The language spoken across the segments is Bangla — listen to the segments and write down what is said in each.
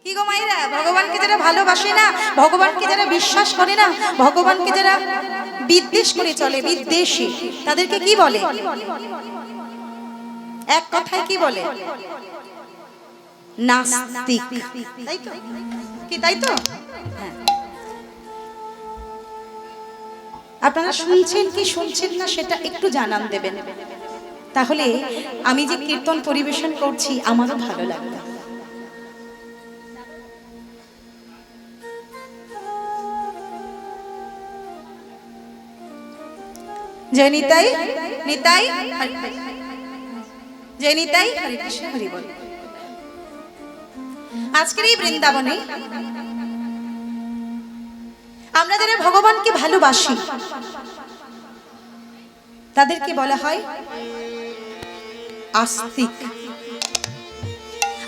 কি গো মায়েরা, ভগবানকে যারা ভালোবাসে না, ভগবানকে যারা বিশ্বাস করে না, ভগবানকে যারা বিদ্বেষ করে চলে, বিদ্বেষী, তাদেরকে কি বলে? এক কথায় কি বলে? নাস্তিক। তাই তো? কি তাই তো? হ্যাঁ। আপনারা শুনছেন কি শুনছেন না সেটা একটু জানান দেবেন, তাহলে আমি যে কীর্তন পরিবেশন করছি আমারও ভালো লাগবে। জয় নিতাই, নিতাই, জয় নিতাই, হরে কৃষ্ণ, হরি বল। আজকের এই বৃন্দাবনে আমরা যারা ভগবানকে ভালোবাসি তাদেরকে বলা হয় আস্তিক।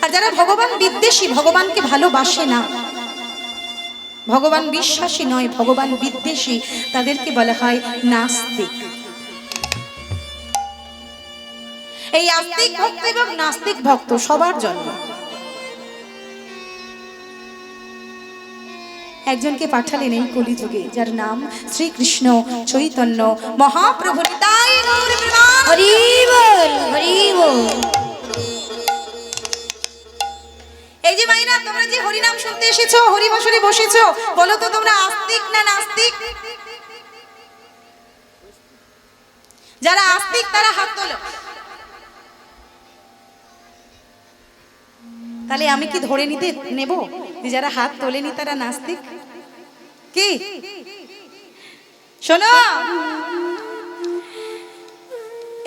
আর যারা ভগবান বিদ্বেষী, ভগবানকে ভালোবাসে না, ভগবান বিশ্বাসী নয়, ভগবান বিদ্বেষী, তাদেরকে বলা হয় নাস্তিক। এই আস্তিক ভক্ত এবং নাস্তিক ভক্ত সবার জন্য। একজনকে পাঠালেন এই কলিযুগে, যার নাম শ্রীকৃষ্ণ চৈতন্য মহাপ্রভু। নিতাই গৌর প্রেমানন্দ। হরি বল, হরি বল। এই যে মাইনা, তোমরা যে হরিনাম শুনতে এসেছো, হরিবাসরে বসেছো, বলো তো তোমরা আস্তিক না নাস্তিক? যারা আস্তিক তারা হাত তোলো। তাহলে আমি কি ধরে নিতে নেব যে যারা হাত তোলেনি তারা নাস্তিক? কি শোনো,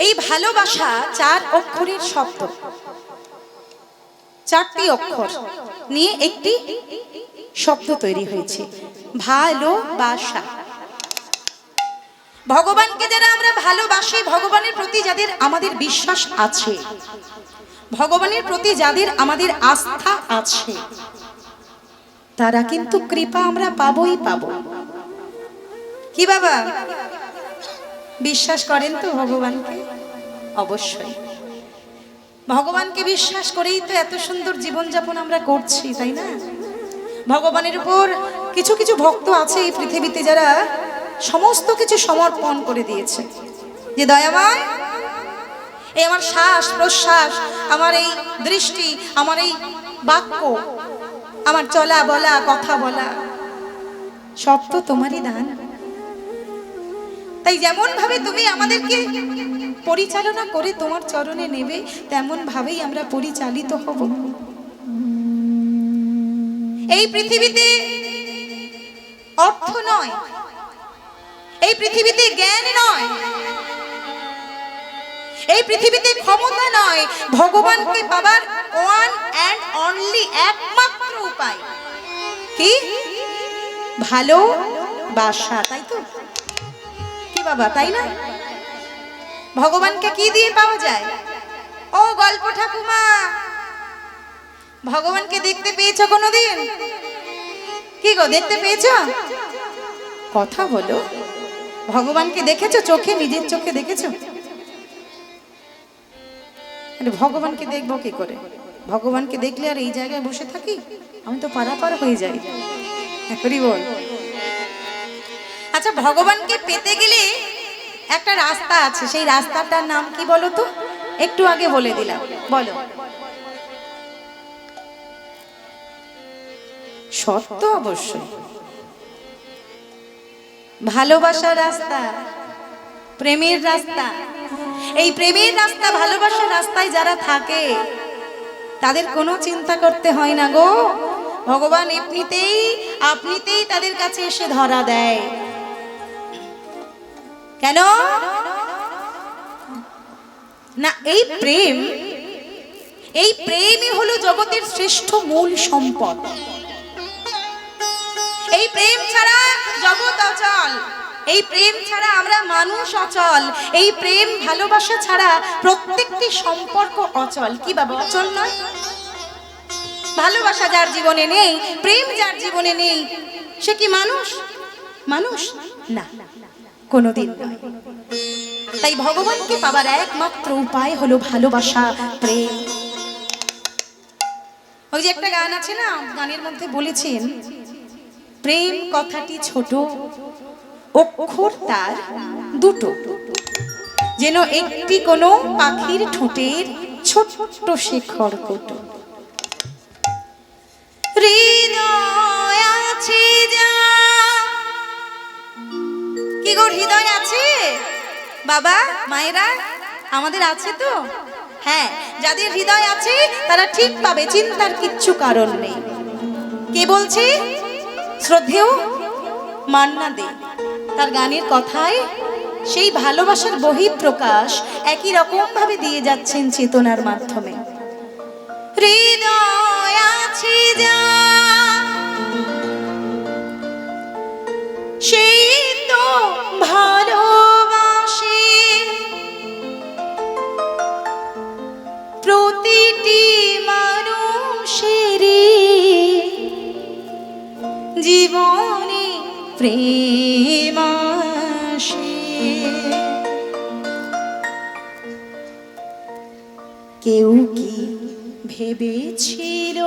এই ভালোবাসা 4 অক্ষরের শব্দ, 4টি অক্ষর নিয়ে একটি শব্দ তৈরি হয়েছে, ভালোবাসা। ভগবানকে যারা আমরা ভালোবাসি, ভগবানের প্রতি যাদের আমাদের বিশ্বাস আছে, ভগবানের প্রতি যাদের আমাদের আস্থা আছে, তারা কিন্তু কৃপা আমরা পাবোই পাবো। কি বাবা, বিশ্বাস করেন তো ভগবানকে? অবশ্যই। ভগবানকে বিশ্বাস করেই তো এত সুন্দর জীবনযাপন আমরা করছি, তাই না? ভগবানের উপর কিছু কিছু ভক্ত আছে এই পৃথিবীতে যারা সমস্ত কিছু সমর্পণ করে দিয়েছে, যে দয়াময়, এই আমার শ্বাস প্রশ্বাস, আমার এই দৃষ্টি, আমার এই বাক্য, আমার চলা বলা, কথা বলা, সব তো তোমারই দান। তাই যেমন ভাবে তুমি আমাদেরকে পরিচালনা করে তোমার চরণে নেবে, তেমন ভাবেই আমরা পরিচালিত হব। এই পৃথিবীতে অর্থ নয়, এই পৃথিবীতে জ্ঞান নয়, এই পৃথিবীতে ক্ষমতা নয়, ভগবানকে পাবার ওয়ান অ্যান্ড অনলি, একমাত্র উপায় কি? ভালোবাসা। তাই তো? কি বাবা, তাই না? ভগবানকে কি দিয়ে পাওয়া যায়? ও গল্প ঠাকুমা, ভগবানকে দেখতে পেয়েছো কোনোদিন? কি গো, দেখতে পেয়েছো? কথা বলো। ভগবানকে দেখেছো চোখে, নিজের চোখে দেখেছো? ভগবানকে দেখবো কি করে? ভগবানকে দেখলে আর এই জায়গায় বসে থাকি? আমি তো পারাপার হয়ে যাই। হরি বল। আচ্ছা, ভগবানকে পেতে গেলে একটা রাস্তা আছে, সেই রাস্তাটার নাম কি বলো তো? একটু আগে বলে দিলাম, বলো। সত্য, অবশ্যই। ভালোবাসার রাস্তা, প্রেমের রাস্তা। এই প্রেমের রাস্তা, ভালোবাসার রাস্তায় যারা থাকে তাদের কোনো চিন্তা করতে হয় না গো। ভগবান এমনিতেই আপনিতেই তাদের কাছে এসে ধরা দেয়। কেন না? এই প্রেম, এই প্রেমই হলো জগতের শ্রেষ্ঠ মূল সম্পদ। এই প্রেম ছাড়া জগৎ অচল, এই প্রেম ছাড়া আমরা মানুষ অচল, এই প্রেম ভালোবাসা ছাড়া প্রত্যেকটি সম্পর্ক অচল। কি বাবা, অচল নয়? ভালোবাসা যার জীবনে নেই, প্রেম যার জীবনে নেই, সে কি মানুষ? মানুষ না, কোনোদিন নয়। তাই ভগবানকে পাবার একমাত্র উপায় হলো ভালোবাসা, প্রেম। ওই যে একটা গান আছে না, গানের মধ্যে বলেছেন প্রেম কথাটি ছোট, অক্ষর তার দুটো, যেন একটি কোনো পাখির ঠোঁটের ছোট্ট শেখর কোটো। হৃদয় আছে যা, কি গো হৃদয় আছে? বাবা মায়েরা আমাদের আছে তো? হ্যাঁ, যাদের হৃদয় আছে তারা ঠিক পাবে, চিন্তার কিচ্ছু কারণ নেই। কে বলছে? শ্রদ্ধেয় মান্না দে তার গানের কথায় সেই ভালোবাসার বহিঃপ্রকাশ একই রকম ভাবে দিয়ে যাচ্ছেন চেতনার মাধ্যমে। হৃদয় আছে যা, সেই তো ভালোবাসে প্রতিটি মানুষের জীবনে প্রেম আসে। কেউ কি ভেবেছিল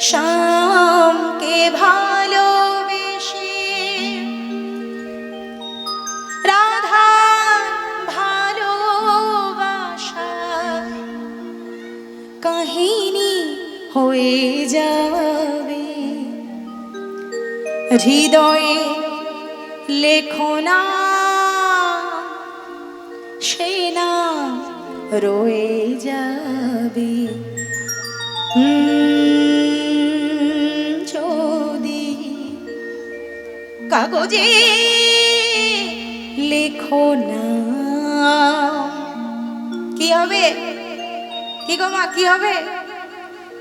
শ্যামকে ভালোবেসে রাধা ভালোবাসা কাহিনী হয়ে যাবে? হৃদয়ে লেখো না সে না রয়ে যাবে। যদি কাগজে লেখো না, কি হবে? কি গো মা, কি হবে?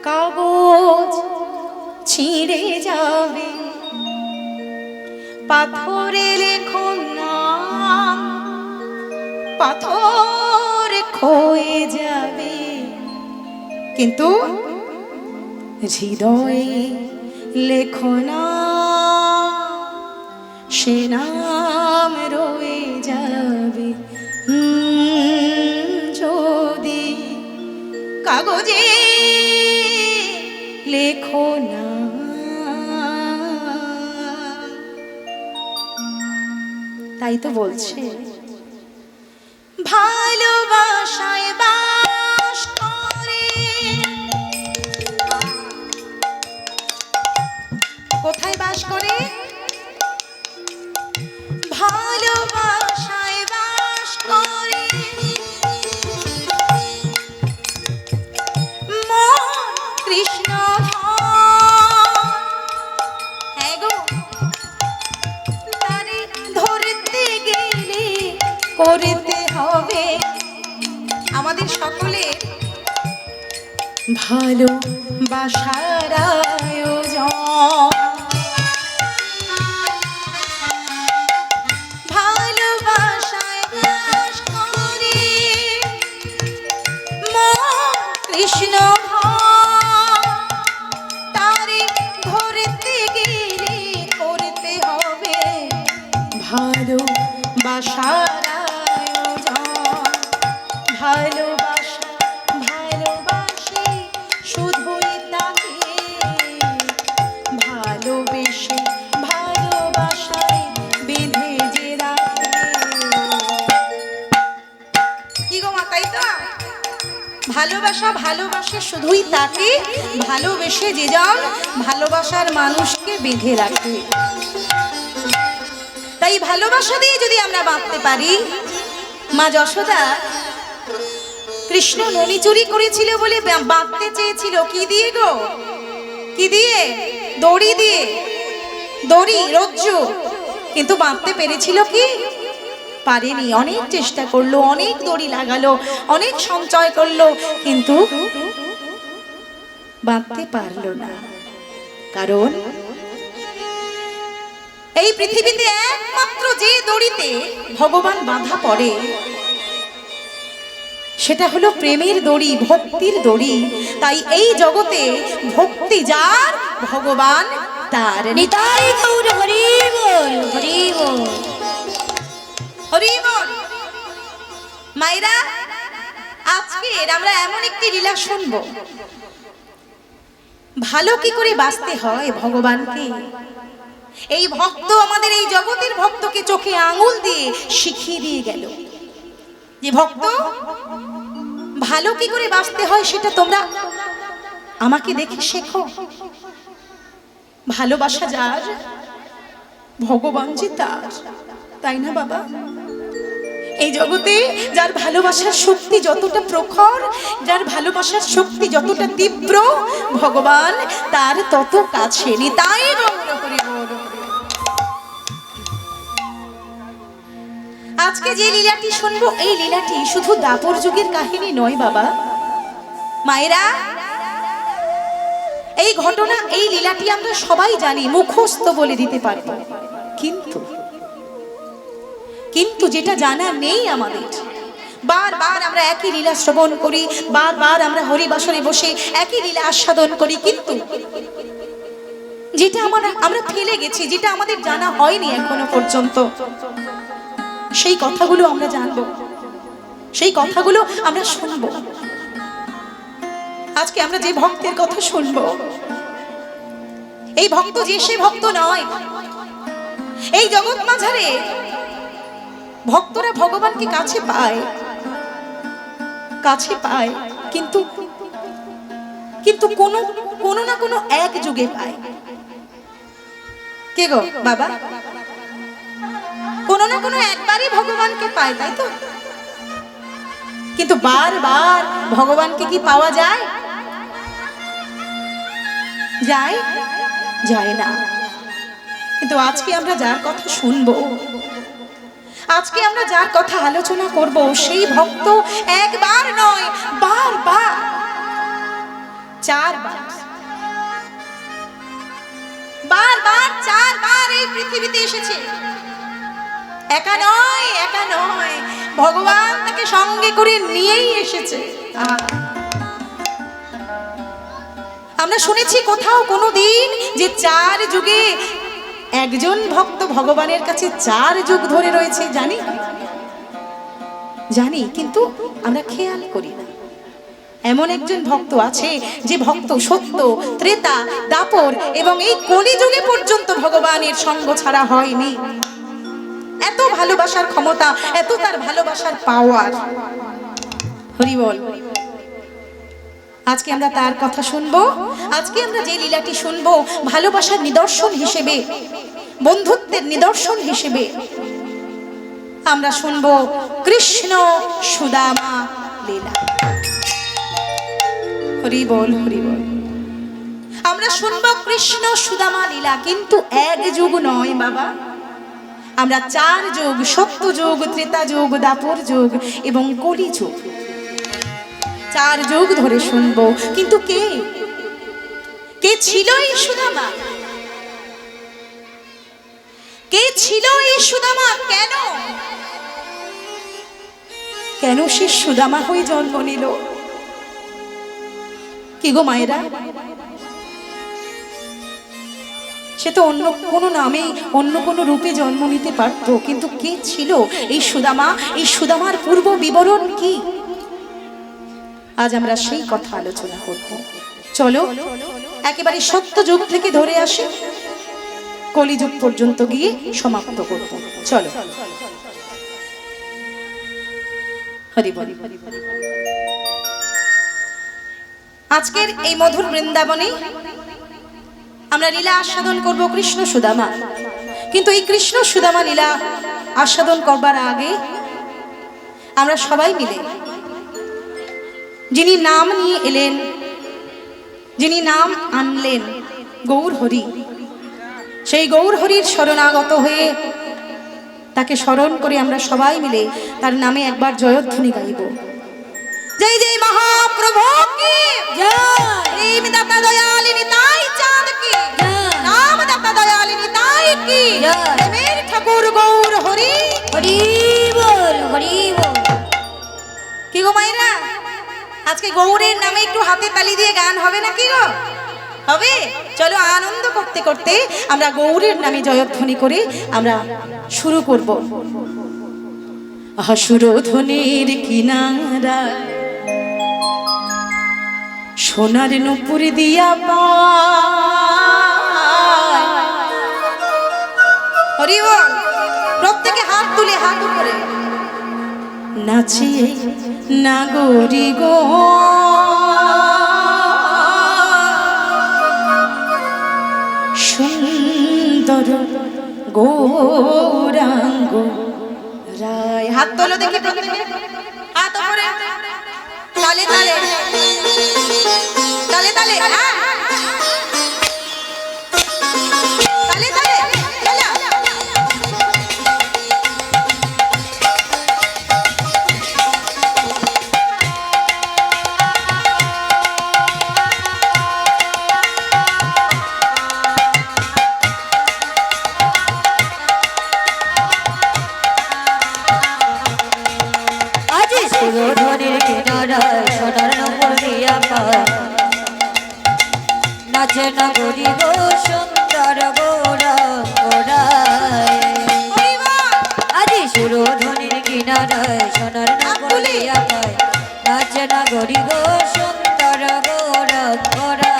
কাগজ ছিঁড়ে যাবে, পাথরে লেখো নাম, পাথর ক্ষয়ে যাবে, কিন্তু হৃদয়ে লেখো না সে নাম রয়ে যাবে। যদি কাগজে লেখো না। তাই তো বলছে ভালোবাসায় বাস করে। কোথায় বাস করে? ভালোবাসায় বাস করে মন কৃষ্ণ ধন। হ্যাঁ গো, তারে ধরতে গেলে করতে হবে আমাদের সকলের ভালোবাসার আয়োজন। ভালোবাসায় বাস করে মন কৃষ্ণ ধন, তারে ধরতে গেলে করতে হবে ভালোবাসার আয়োজন। ভালোবাসা ভালোবাসি শুধুই তাকে, ভালোবেসে ভালোবাসায় বেঁধে যে রাখে। কি গো মা, তাই তো? ভালোবাসা ভালোবাসে শুধুই তাকে, ভালোবেসে যে জন ভালোবাসার মানুষকে বেঁধে রাখে। তাই ভালোবাসা দিয়ে যদি আমরা বাঁধতে পারি, মা যশোদা কৃষ্ণ ননি চুরি করেছিল বলে বাঁধতে চেয়েছিল কি দিয়ে গো? কি দিয়ে? দড়ি দিয়ে, দড়ি রজ্জু। কিন্তু বাঁধতে পেরেছিল কি? পারেনি। অনেক চেষ্টা করলো, অনেক দড়ি লাগালো, অনেক সঞ্চয় করলো, কিন্তু বাঁধতে পারলো না। কারণ এই পৃথিবীতে একমাত্র যে দড়িতে ভগবান বাঁধা পড়ে সেটা হলো প্রেমের দড়ি, ভক্তির দড়ি। তাই এই জগতে ভক্তি যার, ভগবান তার। নিতাই গৌর হরি বল, হরি বল, হরি বল। মায়েরা আজকে আমরা এমন একটি লীলা শুনবো, ভালো কি করে বাঁচতে হয় ভগবানকে এই ভক্ত আমাদের এই জগতের ভক্তকে চোখে আঙুল দিয়ে শিখিয়ে দিয়ে গেল যে ভক্ত ভালো কি করে বাঁচতে হয় সেটা তোমরা আমাকে দেখে শেখো। ভালোবাসা যার ভগবান যে তার, তাই না বাবা? এই জগতে যার ভালোবাসার শক্তি যতটা প্রখর, যার ভালোবাসার শক্তি যতটা তীব্র, ভগবান তার তত কাছে। নিতাই গৌর হরি বল। আজকে যে লীলাটি শুনবো এই লীলাটি শুধু দাপর যুগের কাহিনী নয় বাবা মায়েরা। এই ঘটনা এই লীলাটি আমরা সবাই জানি, মুখস্থ বলে দিতে পারবো, কিন্তু কিন্তু যেটা জানা নেই আমাদের, বারবার আমরা একই লীলা শ্রবণ করি, বারবার আমরা হরিবাসরে বসে একই লীলা আস্বাদন করি, কিন্তু যেটা আমরা ফেলে গেছি, যেটা আমাদের জানা হয়নি এখনো পর্যন্ত, সেই কথাগুলো আমরা জানবো, সেই কথাগুলো আমরা শুনবো। আজকে আমরা যে ভক্তের কথা শুনবো, এই ভক্ত যে সে ভক্ত নয়। এই জগৎ মাঝারে ভক্তরা ভগবানকে কাছে পায়, কাছে পায়, কিন্তু কিন্তু কোনো না কোনো এক যুগে পায়। কে গো বাবা? কোনো না কোনো একবারই ভগবানকে পায়, তাই তো? কিন্তু বারবার ভগবানকে কি পাওয়া যায়? যায় যায় না। কিন্তু আজকে আমরা যার কথা শুনবো, আজকে আমরা যার কথা আলোচনা করব, সেই ভক্ত একবার নয় বারবার, চারবার, বারবার চারবার এই পৃথিবীতে এসেছে। একা নয়, একা নয়, ভগবান তাকে সঙ্গে করে নিয়েই এসেছে। আমরা শুনেছি কোথাও কোনোদিন যে 4 যুগে একজন ভক্ত ভগবানের কাছে 4 যুগ ধরে রয়েছে, জানি জানি, কিন্তু আমরা খেয়াল করি না। এমন একজন ভক্ত আছে যে ভক্ত সত্য, ত্রেতা, দাপর এবং এই কলিযুগে পর্যন্ত ভগবানের সঙ্গ ছাড়া হয়নি। এত ভালোবাসার ক্ষমতা, এত তার ভালোবাসার পাওয়ার। হরি বল। আজকে আমরা তার কথা শুনবো। আজকে আমরা যে লীলাটি শুনবো ভালোবাসার নিদর্শন হিসেবে, বন্ধুত্বের নিদর্শন হিসেবে আমরা শুনবো কৃষ্ণ সুদামা লীলা। হরি বল, হরি বল। আমরা শুনবো কৃষ্ণ সুদামা লীলা, কিন্তু এক যুগ নয় বাবা, আমরা 4 যুগ, সত্য যুগ, ত্রেতা যুগ, দাপর যুগ এবং কলি যুগ, 4 যুগ ধরে শুনবো। কিন্তু কে কে ছিল এই সুদামা? কে ছিল এই সুদামা? কেন কেন সে সুদামা হয়ে জন্ম নিল? কি গো মায়েরা, সে তো অন্য কোনো নামে, অন্য কোনো রূপে জন্ম নিতে পারতো, কিন্তু কে ছিল এই সুদামা? এই সুদামার পূর্ব বিবরণ কি? আজ আমরা সেই কথা আলোচনা করব। চলো একেবারে সত্য যুগ থেকে ধরে আসি, কলিযুগ পর্যন্ত গিয়ে সমাপ্ত করব। চলো। হরি বল। আজকের এই মধুর বৃন্দাবনে আমরা লীলা আস্বাদন করব কৃষ্ণ সুদামা। কিন্তু এই কৃষ্ণ সুদামা লীলা আস্বাদন করবার আগে আমরা সবাই মিলে যিনি নাম নিয়ে এলেন, যিনি নাম আনলেন গৌর হরি, সেই গৌর হরির শরণাগত হয়ে তাকে স্মরণ করে আমরা সবাই মিলে তার নামে একবার জয়ধ্বনি গাইব। জয় জয় মহাপ্রভু কি জয়, প্রেম দাতা দয়ালিনী তাই চাঁদ কি জয়, নাম দাতা দয়ালিনী তাই কি জয়, প্রেমের ঠাকুর গৌর হরি হরি বল, হরি বল। কি গো মায়েরা, আজকে গৌরের নামে একটু হাতে তালি দিয়ে গান হবে নাকি গো? হবে। চলো আনন্দ করতে করতে আমরা গৌরের নামে জয়ধ্বনি করে আমরা শুরু করব। হাসুর ধ্বনির কিনারা সোনার নুপুর দিয়া পায়। হরি বল। প্রত্যেকে হাত তুলে, হাত উপরে নাচিয়ে নাগরি গো, সুন্দর গৌরাঙ্গ রায়। হাত তোলো দেখি প্রত্যেকে, হাত উপরে, তালে তালে তালে তালে, হ্যাঁ তালে তালে চলো। আজি সুরধনের কিনারায় সোনার নপুর দিয়া পায়, নাচে নগরী গো সুন্দর গৌরাঙ্গরায়। আজি সুরধনের কিনারায় সোনার নপুর দিয়া পায়, নাচে নগরী গো সুন্দর গৌরাঙ্গরায়।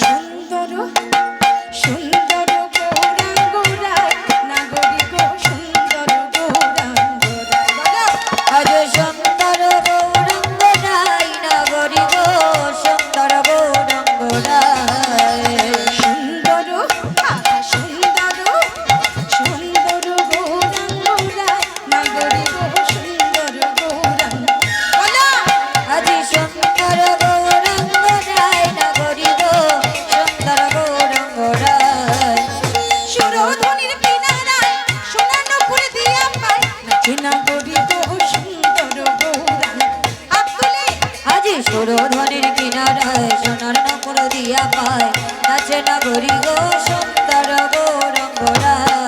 সুন্দর সুন্দর গৌরাঙ্গ রায়, নাগরি গো সুন্দর গৌরাঙ্গ রায়। আজ সুন্দর গৌরাঙ্গরায়, নগরী গো সুন্দর গৌরাঙ্গরায়। সুন্দর আহা সুন্দর, সুন্দর গৌরাঙ্গ রায়, নাগরি গো সুন্দর গৌরাঙ্গ। বলো আজি সুন্দর গৌরাঙ্গরায়, নগরী গো সুন্দর গৌরাঙ্গরায়। সুরধনির কিনারায় সোনার নুপুর দিয়া পায়, নাচে নাগরি গো সুন্দর গৌরাঙ্গ। হাত তুলে আজি সুরধনের কিনারায় সোনার নপুর দিয়া পায়, নাচে নগরী গো সুন্দর গৌরাঙ্গরায়।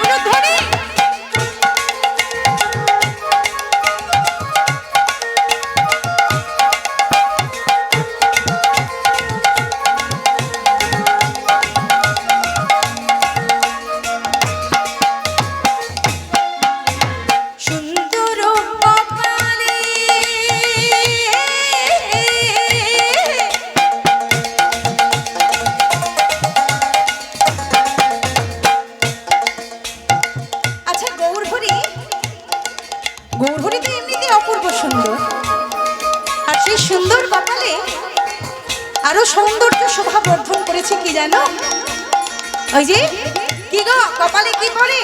উলুধ্বনি। সুন্দর কপালে আচ্ছা গৌরহরি, গৌরহরি তো এমনিতে অপূর্ব সুন্দর, আর সেই সুন্দর কপালে আরো সৌন্দর্য শোভা বর্ধন করেছে কি জানো? ওই যে কি গো, কপালে কি পরে,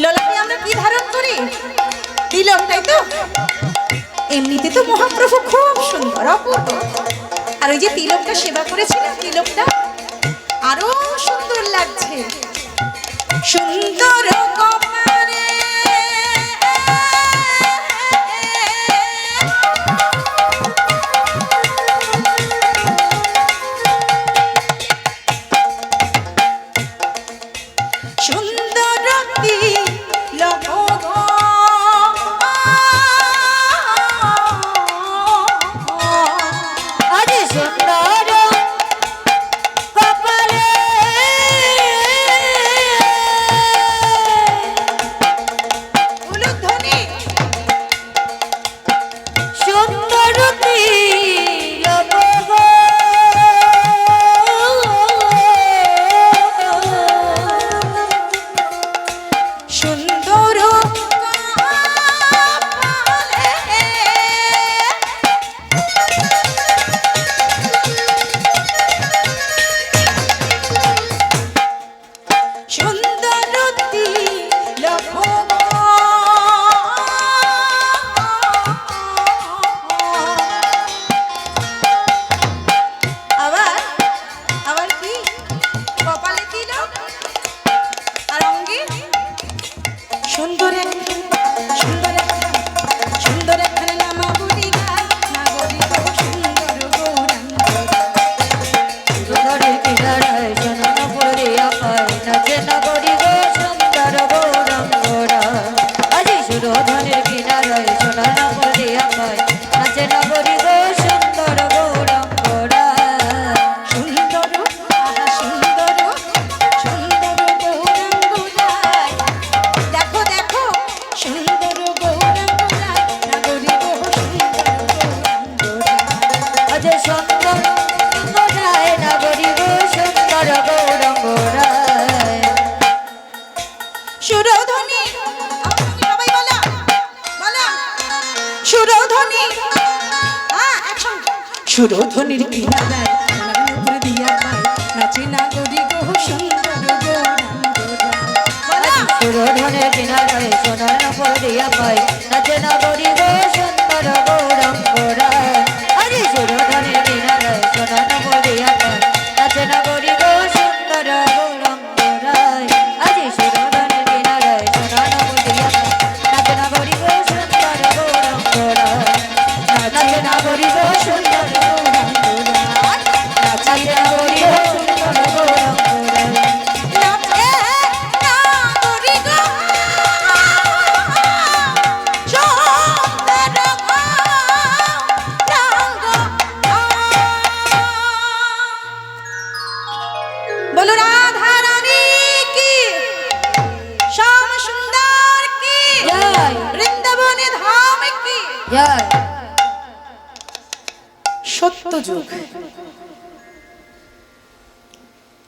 ললাটে আমরা কি ধারণ করি? তিলক, তাই তো? এমনিতে তো মহাপ্রভু খুব সুন্দর, অপূর্ব, আর ওই যে তিলকটা সেবা করেছিল, তিলকটা আরো সুন্দর লাগছে। সুন্দর কপালে সুন্দর তিলক গো, আজি সুন্দর কপালে উলুধ্বনি। সুন্দর তিলক গো, সুরধনির কিনারায় সোনার নূপুর দিয়া পায় নাচে নাগরী গো সুন্দর গৌরাঙ্গরা। সুরধনের কিনারায় সোনার নূপুর দিয়া পায় নাচে নাগরী গো সুন্দর গৌরাঙ্গরা। আরে সুরধনের কিনারায় সোনার নূপুর দিয়া পায় নাচে নাগরী গো সুন্দর গৌরাঙ্গরা। আরে সুরধনের কিনারায় সোনার নূপুর দিয়া পায় নাচে নাগরী গো সুন্দর গৌরাঙ্গরা। নাচে নাগরী গো সুন্দর গৌরাঙ্গরা। নাচে নাগরী গো সুন্দর গৌরাঙ্গরা। নাচে নাগরী গো সুন্দর গৌরাঙ্গরা। বলো রাধা রানী কি, শ্যাম সুন্দর কি, জয়। বৃন্দাবনে ধাম কি। জয়। সত্যযুগ,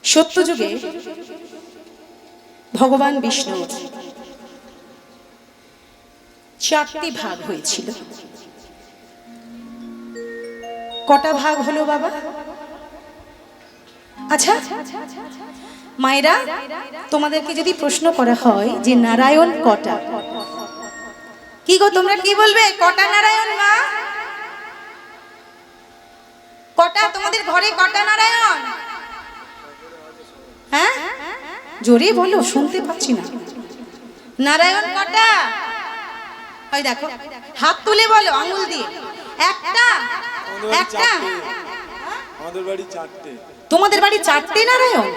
সত্যযুগে ভগবান বিষ্ণুর চারটি ভাগ হয়েছিল। কটা ভাগ হলো বাবা? আচ্ছা মায়েরা, তোমাদেরকে যদি প্রশ্ন করা হয় যে নারায়ণ কটা, কি গো তোমরা কি বলবে? কটা নারায়ণ মা? কটা তোমাদের ঘরে কটা নারায়ণ? হ্যাঁ জোরে বলো, শুনতে পাচ্ছি না। নারায়ণ কটা? ওই দেখো, হাত তুলে বলো আঙুল দিয়ে। একটা? একটা? আমাদের বাড়ি চারটে। তোমাদের বাড়ি চারটে নারায়ণ?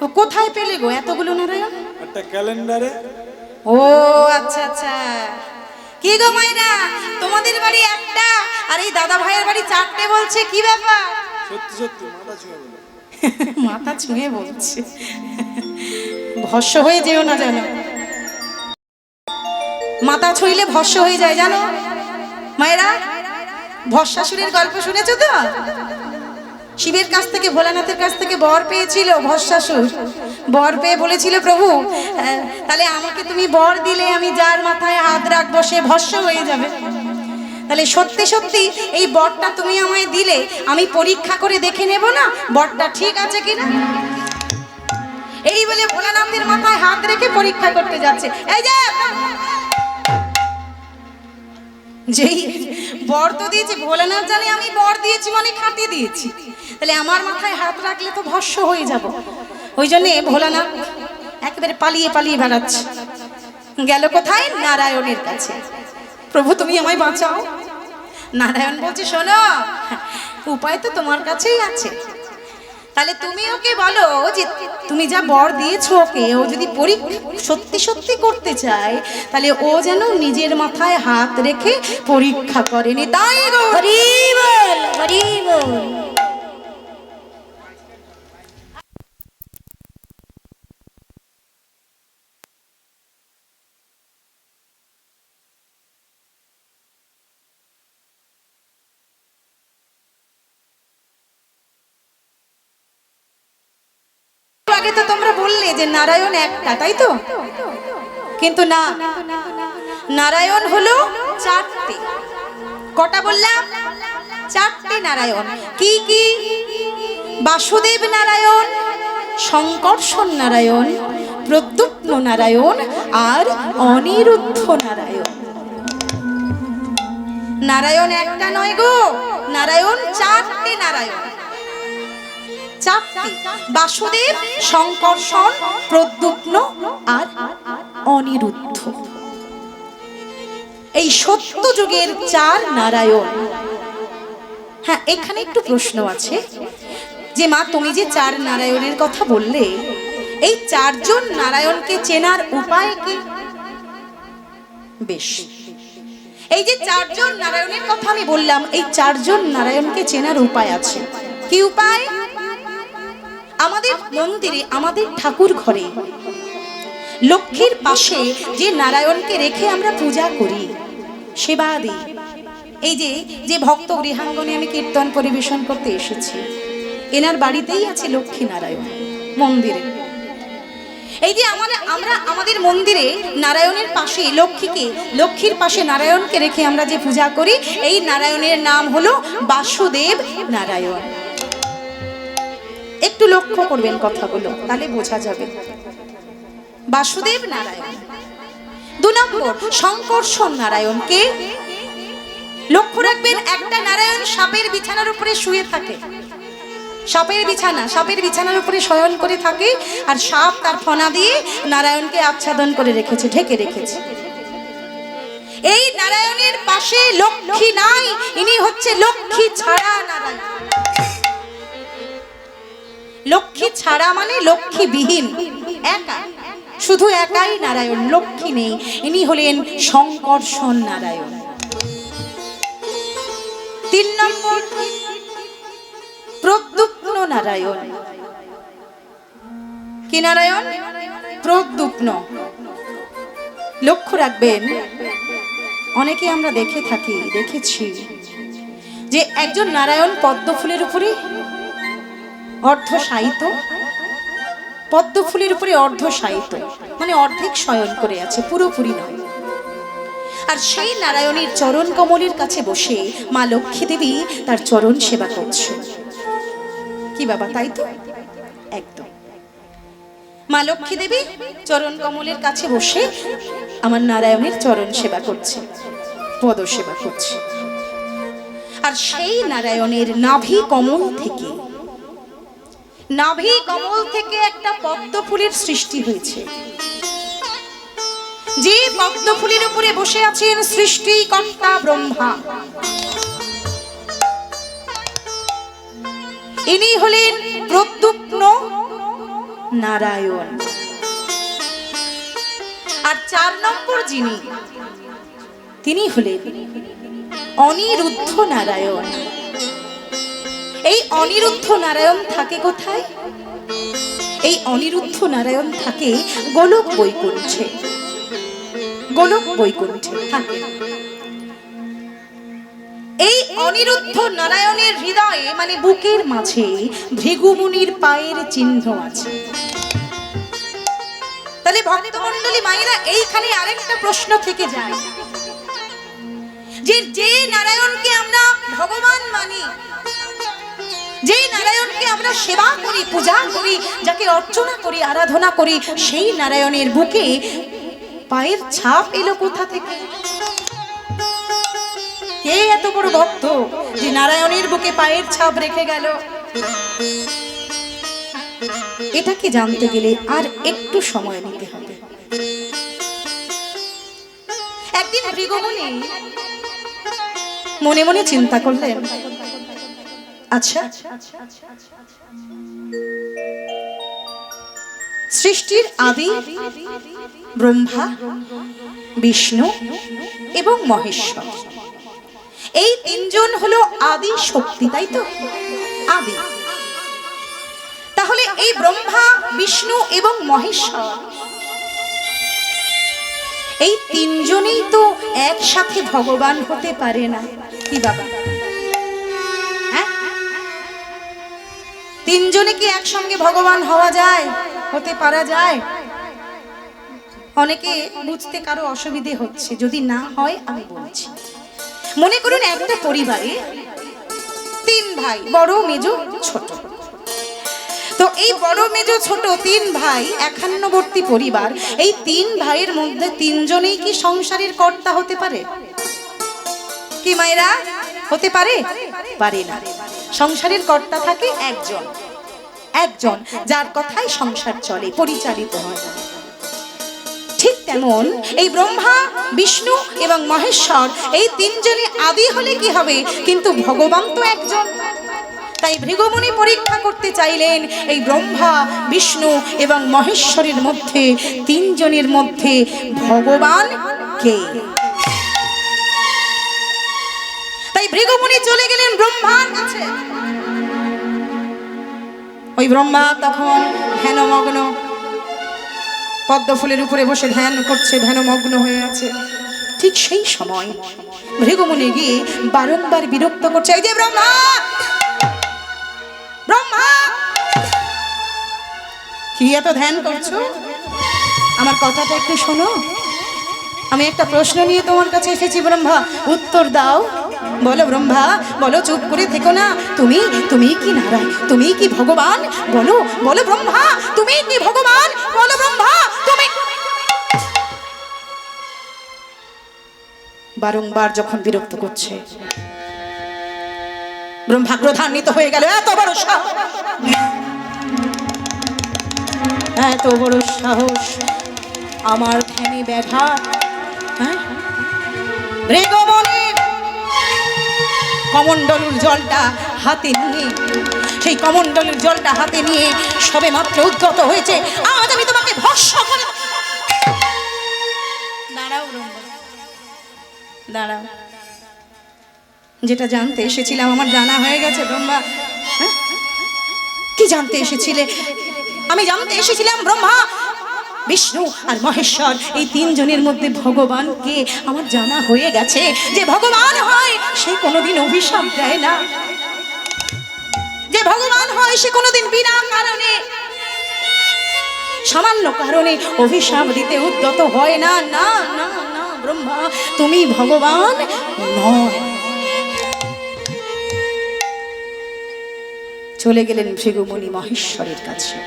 ও কোথায় পেলে গো এতগুলো নারায়ণ? একটা ক্যালেন্ডারে। ও আচ্ছা আচ্ছা। কি গো মাইরা, তোমাদের বাড়ি একটা আর এই দাদা ভাইয়ের বাড়ি চারটে বলছে, কি ব্যাপার? সত্যি সত্যি মাথা ছুঁয়ে বলো। মাথা ছুঁয়ে বলছে। ভস্য হয়ে যেও না জানো, মাথা ছুঁইলে ভস্য হয়ে যায় জানো মায়েরা। ভস্মাসুরের গল্প শুনেছো তো? শিবের কাছ থেকে, ভোলানাথের কাছ থেকে বর পেয়েছিল ভস্মাসুর। বর পেয়ে বলেছিল, প্রভু তাহলে আমাকে তুমি বর দিলে আমি যার মাথায় হাত রাখবো সে ভস্ম হয়ে যাবে। তাহলে সত্যি সত্যি এই বরটা তুমি আমায় দিলে আমি পরীক্ষা করে দেখে নেব না বরটা ঠিক আছে কিনা। এই বলে ভোলানাথের মাথায় হাত রেখে পরীক্ষা করতে যাচ্ছে। এই যে যেই বর তো দিয়েছি, ভোলানাথ জানে আমি বর দিয়েছি মানে খাঁটি দিয়েছি, তাহলে আমার মাথায় হাত রাখলে তো ভস্য হয়ে যাব। ওই জন্যে ভোলানাথ একেবারে পালিয়ে পালিয়ে বেড়াচ্ছে। গেল কোথায়? নারায়ণের কাছে। প্রভু তুমি আমায় বাঁচাও। নারায়ণ বলছে, শোনো উপায় তো তোমার কাছেই আছে, তাহলে তুমি ওকে বলো যে তুমি যা বর দিয়েছো ওকে, ও যদি পরীক্ষা সত্যি সত্যি করতে চায় তাহলে ও যেন নিজের মাথায় হাত রেখে পরীক্ষা করেনি। তাই গো হরি বল, হরি বল। আগে তো তোমরা বললে যে নারায়ণ একটা, তাই তো? কিন্তু না, নারায়ণ হলো চারটি। কটা বললাম? চারটি নারায়ণ। কি কি? বাসুদেব নারায়ণ, শঙ্কর্ষণ নারায়ণ, প্রদ্যুম্ন নারায়ণ আর অনিরুদ্ধ নারায়ণ। নারায়ণ একটা নয় গো, নারায়ণ চারটি নারায়ণ। চারটি: বাসুদেব, শঙ্কর্ষণ, প্রদ্যুম্ন আর অনিরুদ্ধ। এই সত্য যুগের চার নারায়ণ। হ্যাঁ, এখানে একটু প্রশ্ন আছে যে মা তুমি যে চার নারায়ণের কথা বললে, এই চারজন নারায়ণকে চেনার উপায় কি? বেশ, এই যে চারজন নারায়ণের কথা আমি বললাম, এই চারজন নারায়ণকে চেনার উপায় আছে। কি উপায়? আমাদের মন্দিরে, আমাদের ঠাকুর ঘরে লক্ষ্মীর পাশে যে নারায়ণকে রেখে আমরা পূজা করি, সেবা দিই। এই যে যে ভক্ত গৃহাঙ্গনে আমি কীর্তন পরিবেশন করতে এসেছি, এনার বাড়িতেই আছে লক্ষ্মী নারায়ণ মন্দিরে। এই যে আমরা আমাদের মন্দিরে নারায়ণের পাশে লক্ষ্মীর পাশে নারায়ণকে রেখে আমরা যে পূজা করি, এই নারায়ণের নাম হলো বাসুদেব নারায়ণ। একটু লক্ষ্য করবেন কথাগুলো, তাহলে বোঝা যাবে। বাসুদেব নারায়ণ। 2 নম্বর শঙ্কর্ষণ নারায়ণ। কে? লক্ষ্য রাখবেন, একটা নারায়ণ সাপের বিছানার উপরে শুয়ে থাকে। সাপের বিছানার উপরে শয়ন করে থাকে, আর সাপ তার ফনা দিয়ে নারায়ণকে আচ্ছাদন করে রেখেছে, ঢেকে রেখেছে। এই নারায়ণের পাশে লক্ষ্মী নাই, ইনি হচ্ছে লক্ষ্মী ছাড়া নারায়ণ। লক্ষ্মী ছাড়া মানে লক্ষ্মী বিহীন, একা, শুধু একাই নারায়ণ, লক্ষ্মী নেই। ইনি হলেন শঙ্কর্ষণ নারায়ণ। 3 নম্বর প্রদ্যুম্ন নারায়ণ। কি নারায়ণ? প্রদ্যুম্ন। লক্ষ্য রাখবেন, অনেকে আমরা দেখেছি যে একজন নারায়ণ পদ্ম ফুলের উপরে অর্ধশায়িত, পদ্ম ফুলের উপরে অর্ধশায়িত মানে অর্ধেক শয়ন করে আছে, পুরোপুরি নয়। আর সেই নারায়ণের চরণ কমলের কাছে বসে মা লক্ষ্মী দেবী তার চরণ সেবা করছে। কি বাবা, তাই তো? একদম। মা লক্ষ্মী দেবী চরণ কমলের কাছে বসে আমার নারায়ণের চরণ সেবা করছে, পদ সেবা করছে। আর সেই নারায়ণের নাভি কমল থেকে একটা পদ্ম ফুলের সৃষ্টি হয়েছে। যে পদ্ম ফুলের উপরে বসে আছেন সৃষ্টিকর্তা ব্রহ্মা, ইনি হলেন প্রদ্যুম্ন নারায়ণ। আর 4 নম্বর যিনি, তিনি হলেন অনিরুদ্ধ নারায়ণ। এই অনিরুদ্ধ নারায়ণ থাকে কোথায়? এই অনিরুদ্ধ নারায়ণ থাকে গোলক বৈকুণ্ঠে। গোলক বৈকুণ্ঠে থাকে। এই অনিরুদ্ধ নারায়ণের হৃদয়ে মানে বুকের মাঝে ভৃগুমুনির পায়ের চিহ্ন আছে। তাহলে ভক্তমণ্ডলী মায়েরা, এইখানে আরেকটা প্রশ্ন থেকে যায় যে নারায়ণকে আমরা ভগবান মানি, যে নারায়ণকে আমরা সেবা করি, পূজা করি, যাকে অর্চনা করি, আরাধনা করি, সেই নারায়ণের বুকে পায়ের ছাপ এলো কোথা থেকে? কে এত বড় ভক্ত যে নারায়ণের বুকে পায়ের ছাপ রেখে গেল? এটাকে জানতে গেলে আর একটু সময় নিতে হবে। একদিন ভৃগুমুনি মনে মনে চিন্তা করলেন, আচ্ছা, সৃষ্টির আদি ব্রহ্মা, বিষ্ণু এবং মহেশ্বর, এই 3 জন হলো আদি শক্তি, তাই তো? আদি। তাহলে এই ব্রহ্মা, বিষ্ণু এবং মহেশ্বর, এই 3 জনেই তো একসাথে ভগবান হতে পারে না। কি বাবা, হ্যাঁ? 3 জনে কি একসঙ্গে ভগবান হওয়া যায়, হতে পারা যায়? অনেকে বুঝতে কারো অসুবিধে হচ্ছে, যদি না হয় আমি বলছি। মনে করুন একটা পরিবারে 3 ভাই, বড়, মেজো, ছোট। তো এই বড়, মেজো, ছোট 3 ভাই একান্নবর্তী পরিবার। এই 3 ভাইয়ের মধ্যে 3 জনেই কি সংসারের কর্তা হতে পারে? কি মায়েরা, হতে পারে? পারে না। সংসারের কর্তা থাকে একজন, যার কথায় সংসার চলে, পরিচালিত হয়। ঠিক তেমন এই ব্রহ্মা, বিষ্ণু এবং মহেশ্বর, এই 3 জনই আদি হলে কি হবে, কিন্তু ভগবান তো একজন। তাই ভৃগুমুনি পরীক্ষা করতে চাইলেন এই ব্রহ্মা, বিষ্ণু এবং মহেশ্বরের মধ্যে 3 জনের মধ্যে ভগবান কে। তাই ভৃগুমুনি চলে গেলেন ব্রহ্মার কাছে। ওই ব্রহ্মা তখন ধ্যানমগ্ন, পদ্ম ফুলের উপরে বসে ধ্যান করছে, ধ্যানমগ্ন হয়ে আছে। ঠিক সেই সময় ভৃগুমুনি গিয়ে বারংবার বিরক্ত করছে, এই যে ব্রহ্মা, ব্রহ্মা, কি এত ধ্যান করছো? আমার কথাটা একটু শোনো। আমি একটা প্রশ্ন নিয়ে তোমার কাছে এসেছি ব্রহ্মা, উত্তর দাও। বলো ব্রহ্মা, বলো, চুপ করে থেকো না। তুমি তুমি কি নারায়ণ? তুমি কি ভগবান? বলো বলো ব্রহ্মা, তুমি কি ভগবান? বলো ব্রহ্মা, তুমি। বারংবার যখন বিরক্ত করছে, ব্রহ্মা ক্রোধান্বিত হয়ে গেল। এত বড় সাহস, এত বড় সাহস আমার ধ্যানে ব্যাঘা। রেগমণি কমণ্ডলুর জলটা হাতে নিয়ে, সেই কমণ্ডলুর জলটা হাতে নিয়ে সবে মাত্র উদ্যত হয়েছে, আজ আমি তোমাকে ভস্ম করে। দাঁড়াও ব্রহ্মা, দাঁড়াও। যেটা জানতে এসেছিলাম আমার জানা হয়ে গেছে ব্রহ্মা। কি জানতে এসেছিলে? আমি জানতে এসেছিলাম ব্রহ্মা, বিষ্ণু আর মহেশ্বর এই তিনজনের মধ্যে ভগবানকে আমার জানা হয়ে গেছে। যে ভগবান হয় সে কোনোদিন অভিশাপ দেয় না। যে ভগবান হয় সে কোনোদিন বিনা কারণে, সামান্য কারণে অভিশাপ দিতে উদ্যত হয় না। না না না ব্রহ্মা, তুমি ভগবান নয়। চলে গেলেন ভৃগুমুনি মহেশ্বরের কাছে।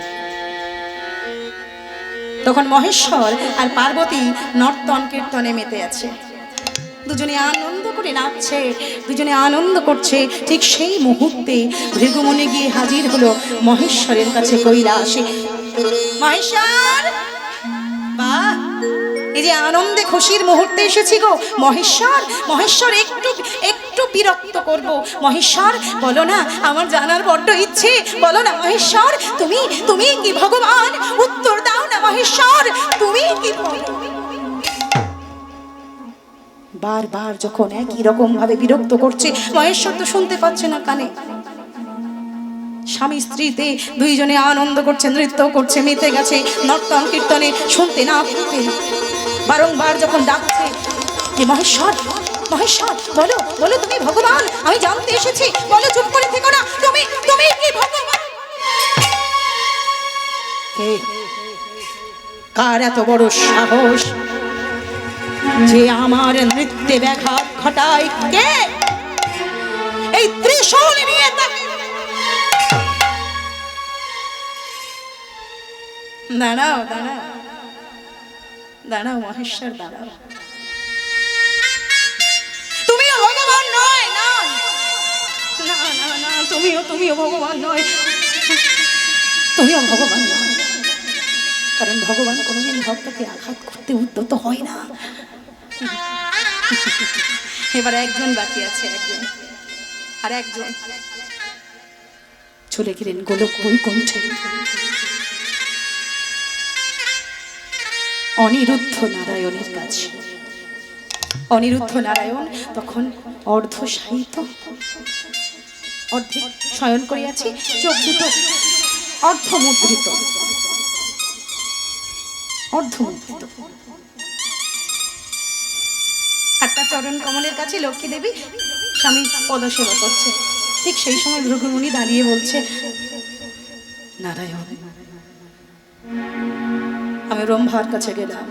তখন মহেশ্বর আর পার্বতী নর্তন কীর্তনে মেতে আছে, দুজনে আনন্দ করে নাচছে, দুজনে আনন্দ করছে। ঠিক সেই মুহূর্তে ভৃগুমুনি গিয়ে হাজির হলো মহেশ্বরের কাছে কৈলাসে। মহেশ্বর, বাহ, এই যে আনন্দে খুশির মুহূর্তে এসেছি গো মহেশ্বর। মহেশ্বর, একটু একটু বিরক্ত করব। মহেশ্বর বলো না, আমার জানার বড্ড ইচ্ছে। বলো না মহেশ্বর, তুমি তুমি কি ভগবান? উত্তর দাও না মহেশ্বর, তুমি কি? বারবার যখন একই রকম ভাবে বিরক্ত করছে, মহেশ্বর তো শুনতে পাচ্ছে না কানে। স্বামী স্ত্রীতে দুইজনে আনন্দ করছে, নৃত্য করছে, মেতে গেছে নর্তন কীর্তনে, শুনতে না পেতে বারংবার যখন ডাকছে যে মহেশ্বর, মহেশ্বর বলো বলো, তুমি ভগবান, আমি জানতে এসেছি। বলো, চুপ করে থেকো না। তুমি তুমি কি ভগবান? কে? কার এত বড় সাহস যে আমার নৃত্যে ব্যাঘাত ঘটায়? কে এই ত্রিশূল নিয়ে তাকে? দাঁড়াও দাঁড়াও দাঁড়াও মহেশ্বর, দাঁড়াও। তুমিও ভগবান নয়? না না না না, তুমিও ভগবান নয়, তুমিও ভগবান নয়। কারণ ভগবান কোনোদিন ভক্তকে আঘাত করতে উদ্যত হয় না। এবার একজন বাকি আছে, একজন, আর একজন চলে গেলেন গোলক বৈকুণ্ঠে। অনিরুদ্ধ নারায়ণের কাছে। অনিরুদ্ধ নারায়ণ তখন অর্ধশায়িত, অর্ধেক শয়ন করিয়াছি, চোখ দুটো অর্ধমুদ্রিত, অর্ধমুদ্রিত। একটা চরণ কমলের কাছে লক্ষ্মী দেবী স্বামী পদসেবা করছে। ঠিক সেই সময় ভৃগুমুনি দাঁড়িয়ে বলছে, নারায়ণ, আমি ব্রহ্মার কাছে গেলাম,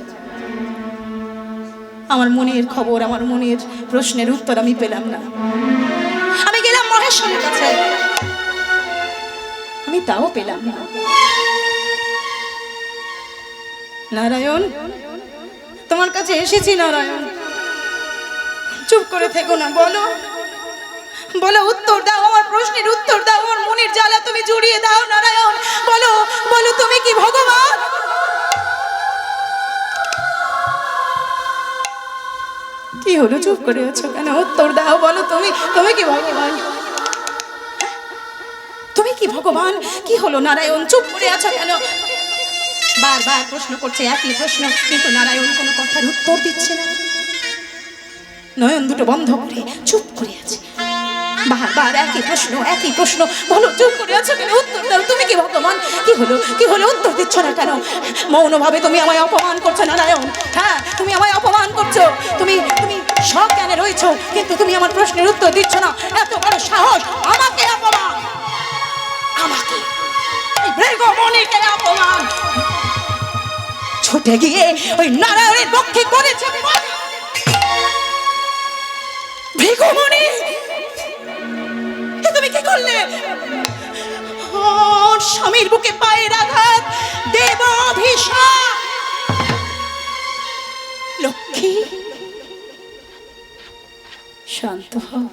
আমার মনের খবর, আমার মনের প্রশ্নের উত্তর আমি পেলাম না। আমি গেলাম মহেশ্বরের কাছে, আমি তাও পেলাম না। নারায়ণ, তোমার কাছে এসেছি নারায়ণ, চুপ করে থেকো না। বলো বলো, উত্তর দাও, আমার প্রশ্নের উত্তর দাও, আমার মনের জ্বালা তুমি জুড়িয়ে দাও নারায়ণ। বলো বলো, তুমি কি ভগবান? কি হলো, চুপ করে আছো কেন? উত্তর দাও, বলো, তুমি তুমি কি ভগবান? তুমি কি ভগবান? কি হলো নারায়ণ, চুপ করে আছো কেন? বারবার প্রশ্ন করছে, একই প্রশ্ন, কিন্তু নারায়ণ কোনো কথার উত্তর দিচ্ছে না। নয়ন দুটো বন্ধ করে চুপ করে আছে। বারবার একই প্রশ্ন, একই প্রশ্ন। বলো, চুপ করে আছো কেন? উত্তর দাও, তুমি কি ভগবান? কি হলো, কি হলো, উত্তর দিচ্ছ না কেন? মৌনভাবে তুমি আমায় অপমান করছো নারায়ণ। হ্যাঁ, তুমি আমায় অপমান করছো। তুমি তুমি সব জ্ঞানে রয়েছো, কিন্তু তুমি আমার প্রশ্নের উত্তর দিচ্ছ না। এত বড় সাহস! আমাকে অপমান, আমাকে, এই ভৃগুমুনিকে অপমান! ছুটে গিয়ে ওই নারায়ণের পক্ষে করেছে ভিখুমণি, তুমি কি করলে? ওর স্বামীর বুকে পায়ের আঘাত, দেব অভিশাপ। লক্ষ্মী শান্ত হও,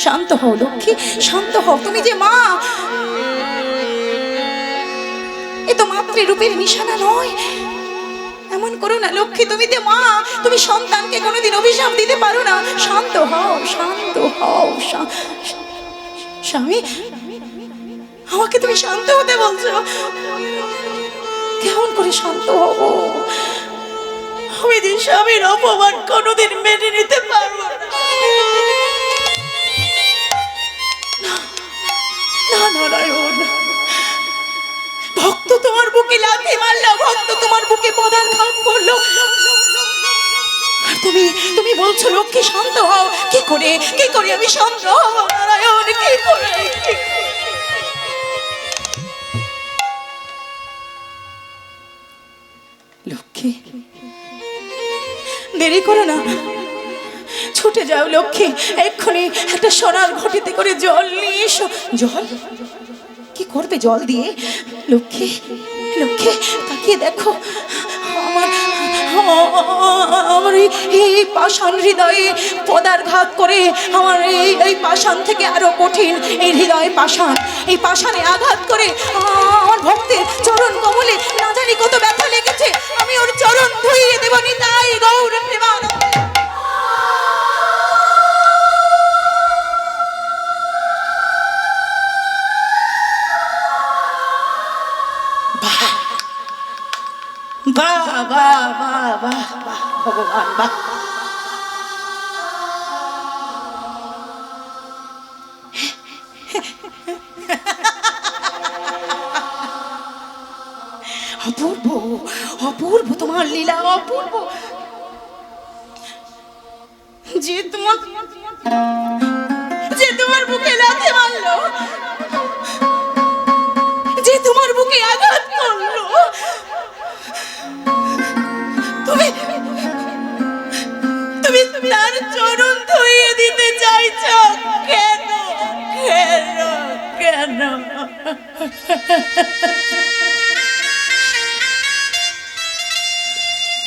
শান্ত হও লক্ষ্মী, শান্ত হও। তুমি যে মা, এ তো মাতৃরূপের নিশানা নয়। এমন করো না লক্ষ্মী, তুমি যে মা, তুমি সন্তানকে কোনোদিন অভিশাপ দিতে পারো না। শান্ত হও, শান্ত হও। স্বামী, আমাকে তুমি শান্ত হতে বলছো? কেমন করে শান্ত হব? আমি যে স্বামীর অপমান কোনোদিন মেনে নিতে পারবো না। না নারায়ণ, ভক্ত তোমার বুকে লাথি মারলো, ভক্ত তোমার বুকে পদাঘাত করলো, আর তুমি বলছো লক্ষ্মী শান্ত হও। কি করে আমি শান্ত হব নারায়ণ? কি করে? লক্ষ্মী, দেরি করো না, ছুটে যাও লক্ষ্মী, এক্ষুনি একটা সোনার ঘটিতে করে জল নিয়ে এসো। জল? কি করবে জল দিয়ে? লক্ষ্মী, লক্ষ্মী তাকিয়ে দেখো, আমার এই পাষাণ হৃদয়ে পদাঘাত করে, আমার এই পাষাণ থেকে আরো কঠিন এই হৃদয়ে পাষাণ, এই পাষাণে আঘাত করে আমার ভক্তের চরণ কমলে না জানি কত ব্যথা লেগেছে। আমি ওর চরণ ধুইয়ে দেব নিতাই গৌর প্রেমানন্দে। বাহ বাহ বাহ বাহ বাহ ভগবান, বাহ। অপূর্ব, অপূর্ব তোমার লীলা, অপূর্ব। যে তোমার বুকে লাথি মারলো, যে তোমার বুকে আঘাত করলো, তুমি তার চরণ ধুইয়ে দিতে চাইছো কেন? কেন? কেন?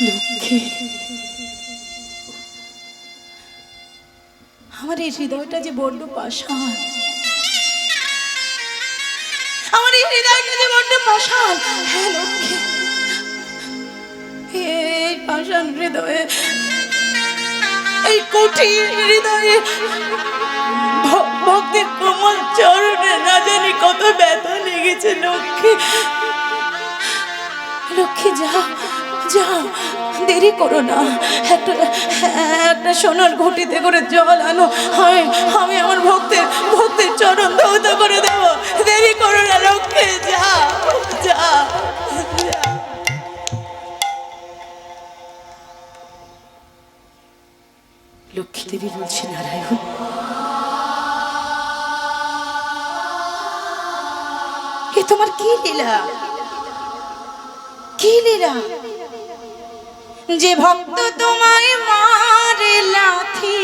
লক্ষ্মী, আমার এই হৃদয়টা যে বড্ড পাষাণ, আমার এই হৃদয়টা যে বড্ড পাষাণ। হ্যাঁ লক্ষ্মী, এই পাষাণ হৃদয়ে, এই কঠিন হৃদয়ে ভক্তের কোমল চরণে না জানি কত ব্যথা লেগেছে। লক্ষ্মী, লক্ষ্মী যাও, যাও, দেরি করো না, একটা সোনার ঘটিতে করে জল আনো, আমি আমার ভক্তের চরণ ধৌত করে দেব। দেরি করো না লক্ষ্মী, যাও, যাও। লক্ষ্মী দেবী বলছে, নারায়ণ, এ তোমার কি লীলা, কি লীলা? যে ভক্ত তোমায় মারে লাথি,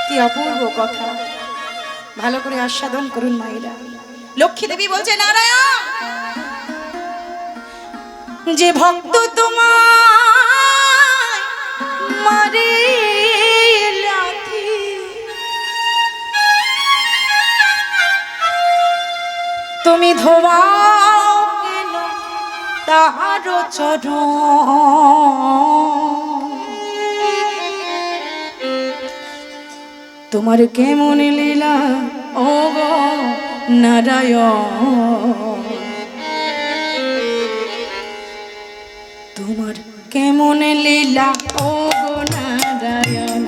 কি অপূর্ব কথা, ভালো করে আস্বাদন করুন মায়েরা। লক্ষ্মী দেবী বলছে, নারায়ণ, যে ভক্ত তোমায় মারে লাথি, তুমি ধোয়াও কেন তার চরণ? তোমার কেমন লীলা ও গো নারায়ণ, তোমার কেমন লীলা ও গো নারায়ণ,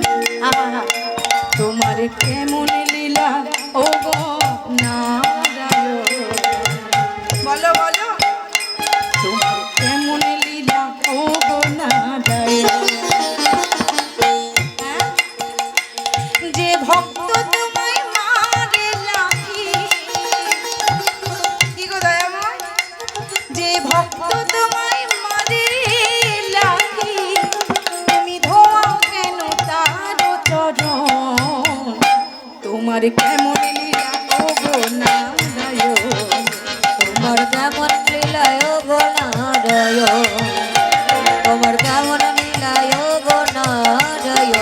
তোমার কেমন লীলা ও গো নারায়ণ। বলো বলো, তোমার কেমন লীলা ও গো নারায়ণ। যে ভক্ত তোমায় মারে লাথি, তোমার কেমন লীলা ও গো নারায়ণ, তোমার কেমন লীলায় গো নারায়ণ, তোমার কেমন লীলায় গো নারায়ণ,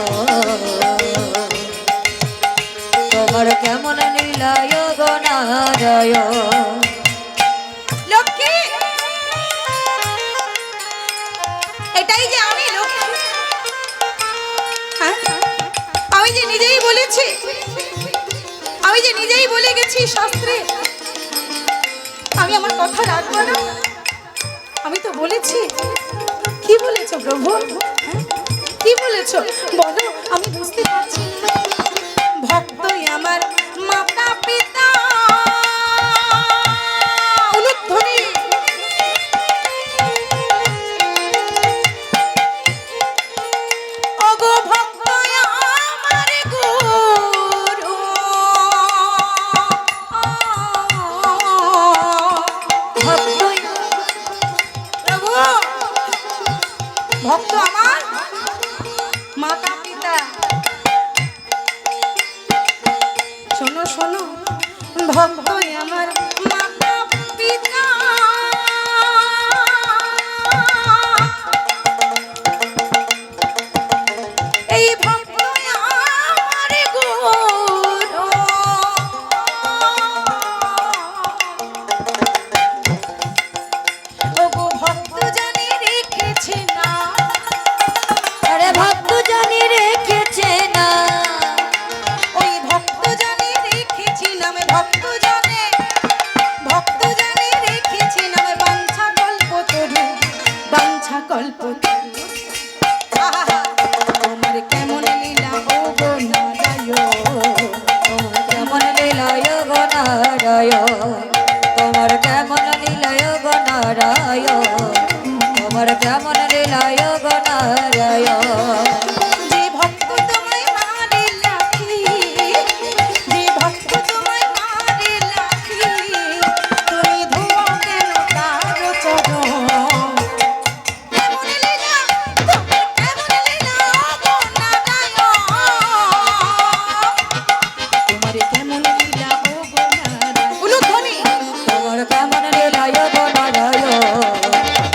তোমার কেমন লীলায় গো নারায়ণ। লক্ষ্মী, এটাই যে আমি লক্ষ্মী। হ্যাঁ? আমি যে নিজেই বলেছি, আমি যে নিজেই বলে গেছি শাস্ত্রে আমি আমার কথা রাখবো না। আমি তো বলেছি। কি বলেছো প্রভু? হ্যাঁ? কি বলেছো বলো, আমি বুঝতে পারছি না। ভক্তই আমার মাতা পিতা, উলুধ্বনি। ওগো ভক্তই আমার গুরু, ভক্তই প্রভু ভক্ত আমার মাতা পিতা। শোনো শোনো, ভক্তই আমার মাতা পিতা, এই ভক্তই আমার গুরু। ওগো ভক্ত জানি রেখেছে না, আরে ভক্ত জানি রেখেছে না, ওই ভক্ত জানি রেখেছি নামে, ভক্ত জানে, ভক্ত জানি রেখেছি নামে বাঞ্ছা কল্পতরু, বাঞ্ছা কল্পতরু। আহা, তোমার কেমন লীলা ও গো নারায়ণ, তোমার কেমন লীলায় গো নারায়ণ, তোমার কেমন লীলায় গো নারায়ণ, তোমার কেমন লীলায় গো নারায়ণ। যে ভক্ত তোমায় মারে লাখি, যে ভক্ত তোমায় মারে লাখি, তুমি ধোও কেন তার চরণ। কেমন লীলা, তোমার কেমন লীলা ও গো নারায়ণ, তোমার কেমন লীলা ও গো নারায়ণ। উলুধ্বনি। তোমার কেমন লীলায় গো নারায়ণ,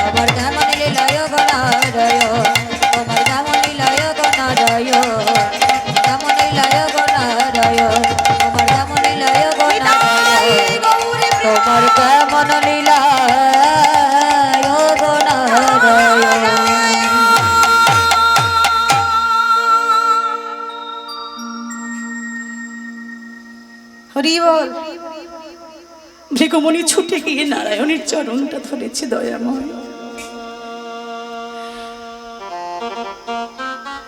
তোমার কেমন লীলায় গো নারায়ণ, তোমার কেমন লীলায় গো নারায়ণ, কেমন লীলায় গো নারায়ণ, তোমার কেমন লীলায় গো নারায়ণ, গৌরী তোমার কেমন লীলায় গো নারায়ণ। হরি বল। ভৃগুমণি ছুটে গিয়ে নারায়ণের চরণটা ধরেছে দয়াময়।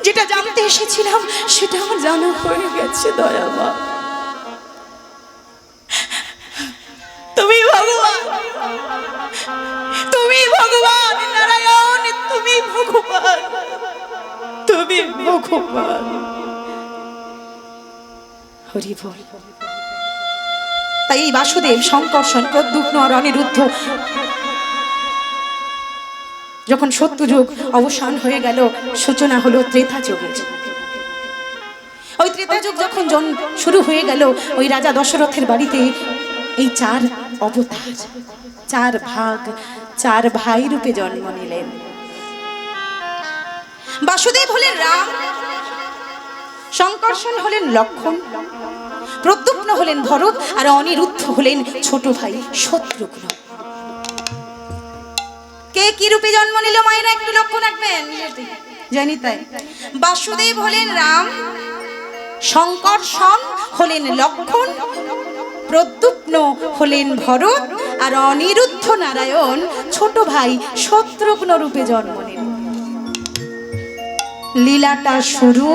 যেটা জানতে এসেছিলাম সেটা আমার জানা হয়ে গেছে দয়াময়। তুমি ভগবান, তুমি ভগবান নারায়ণ, তুমি ভগবান, তুমি ভগবান। হরি বল। তাই এই বাসুদেব, শঙ্কর্ষণ, প্রদ্যুম্ন আর অনিরুদ্ধ যখন সত্যযুগ অবসান হয়ে গেল, সূচনা হলো ত্রেতা যুগের। ওই ত্রেতা যুগ যখন শুরু হয়ে গেল, ওই রাজা দশরথের বাড়িতে এই চার অবতার, চার ভাগ, চার ভাই রূপে জন্ম নিলেন। বাসুদেব হলেন রাম, শঙ্কর্ষণ হলেন লক্ষ্মণ, প্রদ্যুম্ন হলেন ভরত, আর অনিরুদ্ধ হলেন ছোট ভাই শত্রুঘ্ন। কে কি রূপে জন্ম নিল মায়েরা একটু লক্ষ্য রাখবেন। জানি তাই বাসুদেব হলেন রাম, শঙ্কর্ষণ হলেন লক্ষ্মণ, প্রদ্যুম্ন হলেন ভরত, আর অনিরুদ্ধ নারায়ণ ছোট ভাই শত্রুঘ্ন রূপে জন্ম নিল। লীলাটা শুরু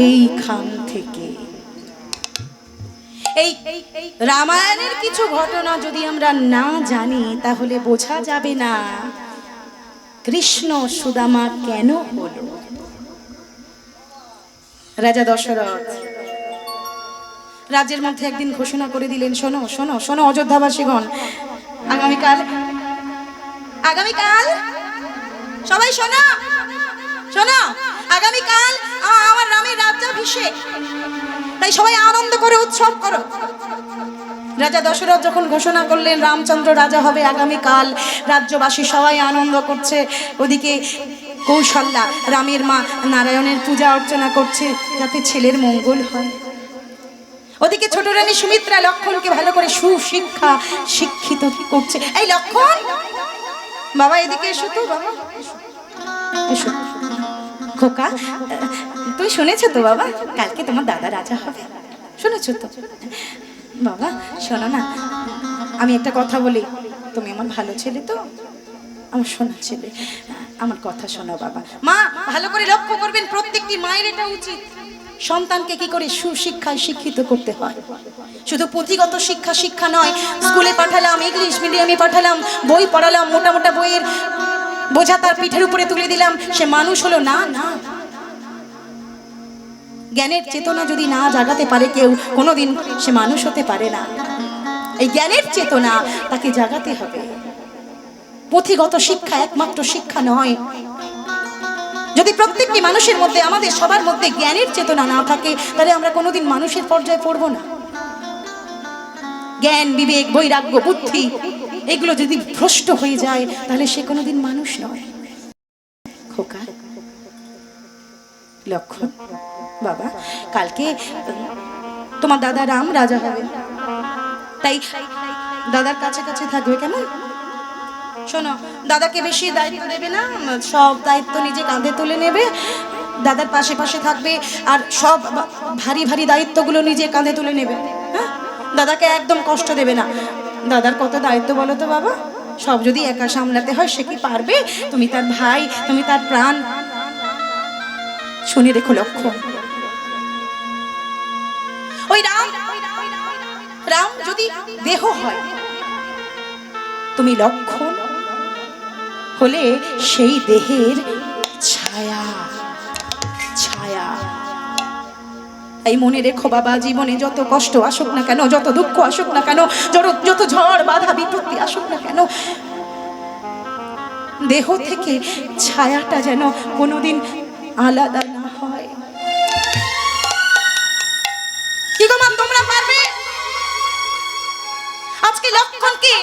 এইখান থেকে। এই রামায়ণের কিছু ঘটনা যদি আমরা না জানি তাহলে বোঝা যাবে না কৃষ্ণ সুদামা কেন হলো। রাজা দশরথ রাজ্যের মধ্যে একদিন ঘোষণা করে দিলেন, শোনো শোনো শোনো অযোধ্যাবাসীগণ, আগামীকাল আগামীকাল সবাই শোনো শোনো, আগামীকাল আমার রামের রাজ্যাভিষেক। তাই সবাই আনন্দ করে উৎসব করো। রাজা দশরথ যখন ঘোষণা করলেন রামচন্দ্র রাজা হবে আগামীকাল, রাজ্যবাসী সবাই আনন্দ করছে। ওদিকে কৌশল্যা রামের মা নারায়ণের পূজা অর্চনা করছে যাতে ছেলের মঙ্গল হয়। ওদিকে ছোট রানী সুমিত্রা লক্ষণকে ভালো করে সুশিক্ষা শিক্ষিত করছে। এই লক্ষণ বাবা এদিকে এসো তো, বাবা এসো। খোকা তুই শুনেছ তো বাবা কালকে তোমার দাদা রাজা হবে, শুনেছ তো? বাবা শোনো না, আমি একটা কথা বলি, তুমি আমার ভালো ছেলে তো, আমার শোনা ছেলে, আমার কথা শোনো বাবা। মা ভালো করে লক্ষ্য করবেন, প্রত্যেকটি মায়ের এটা উচিত সন্তানকে কি করে সুশিক্ষায় শিক্ষিত করতে হয়। শুধু পুঁথিগত শিক্ষা নয়, স্কুলে পাঠালাম, ইংলিশ মিডিয়ামে পাঠালাম, বই পড়ালাম, মোটা মোটা বইয়ের বোঝা তার পিঠের উপরে তুলে দিলাম, সে মানুষ হলো না। না, জ্ঞানের চেতনা যদি না জাগাতে পারে কেউ, কোনোদিন সে মানুষ হতে পারে না। এই জ্ঞানের চেতনা তাকে জাগাতে হবে। পুঁথিগত শিক্ষা একমাত্র শিক্ষা নয়। যদি প্রত্যেকটি মানুষের মধ্যে, আমাদের সবার মধ্যে জ্ঞানের চেতনা না থাকে, তাহলে আমরা কোনোদিন মানুষের পর্যায়ে পড়ব না। জ্ঞান, বিবেক, বৈরাগ্য, বুদ্ধি এগুলো যদি ভ্রষ্ট হয়ে যায়, তাহলে সে কোনোদিন মানুষ নয়। খোকা, লক্ষণ, বাবা কালকে তোমার দাদা রাম রাজা হবে, তাই দাদার কাছে কাছে থাকবে, কেমন? শোনো, দাদাকে বেশি দায়িত্ব দেবে না, সব দায়িত্ব নিজে কাঁধে তুলে নেবে, দাদার পাশে পাশে থাকবে, আর সব ভারী ভারী দায়িত্বগুলো নিজে কাঁধে তুলে নেবে। হ্যাঁ, দাদাকে একদম কষ্ট দেবে না। দাদার কত দায়িত্ব বলো তো বাবা, সব যদি একা সামলাতে হয় সে কি পারবে? তুমি তার ভাই, তুমি তার প্রাণ। শুনে রেখো লক্ষ্য, ওই রাম যদি দেহ হয়, তুমি লক্ষণ হলে সেই দেহের ছায়া। এই মনে রেখো বাবা, জীবনে যত কষ্ট আসুক না কেন, যত দুঃখ আসুক না কেন, যত ঝড় বাধা বিপত্তি আসুক না কেন, দেহ থেকে ছায়াটা যেন কোনোদিন আলাদা না হয়। কি গো মা, তোমরা পারবে? আজকে লক্ষণকে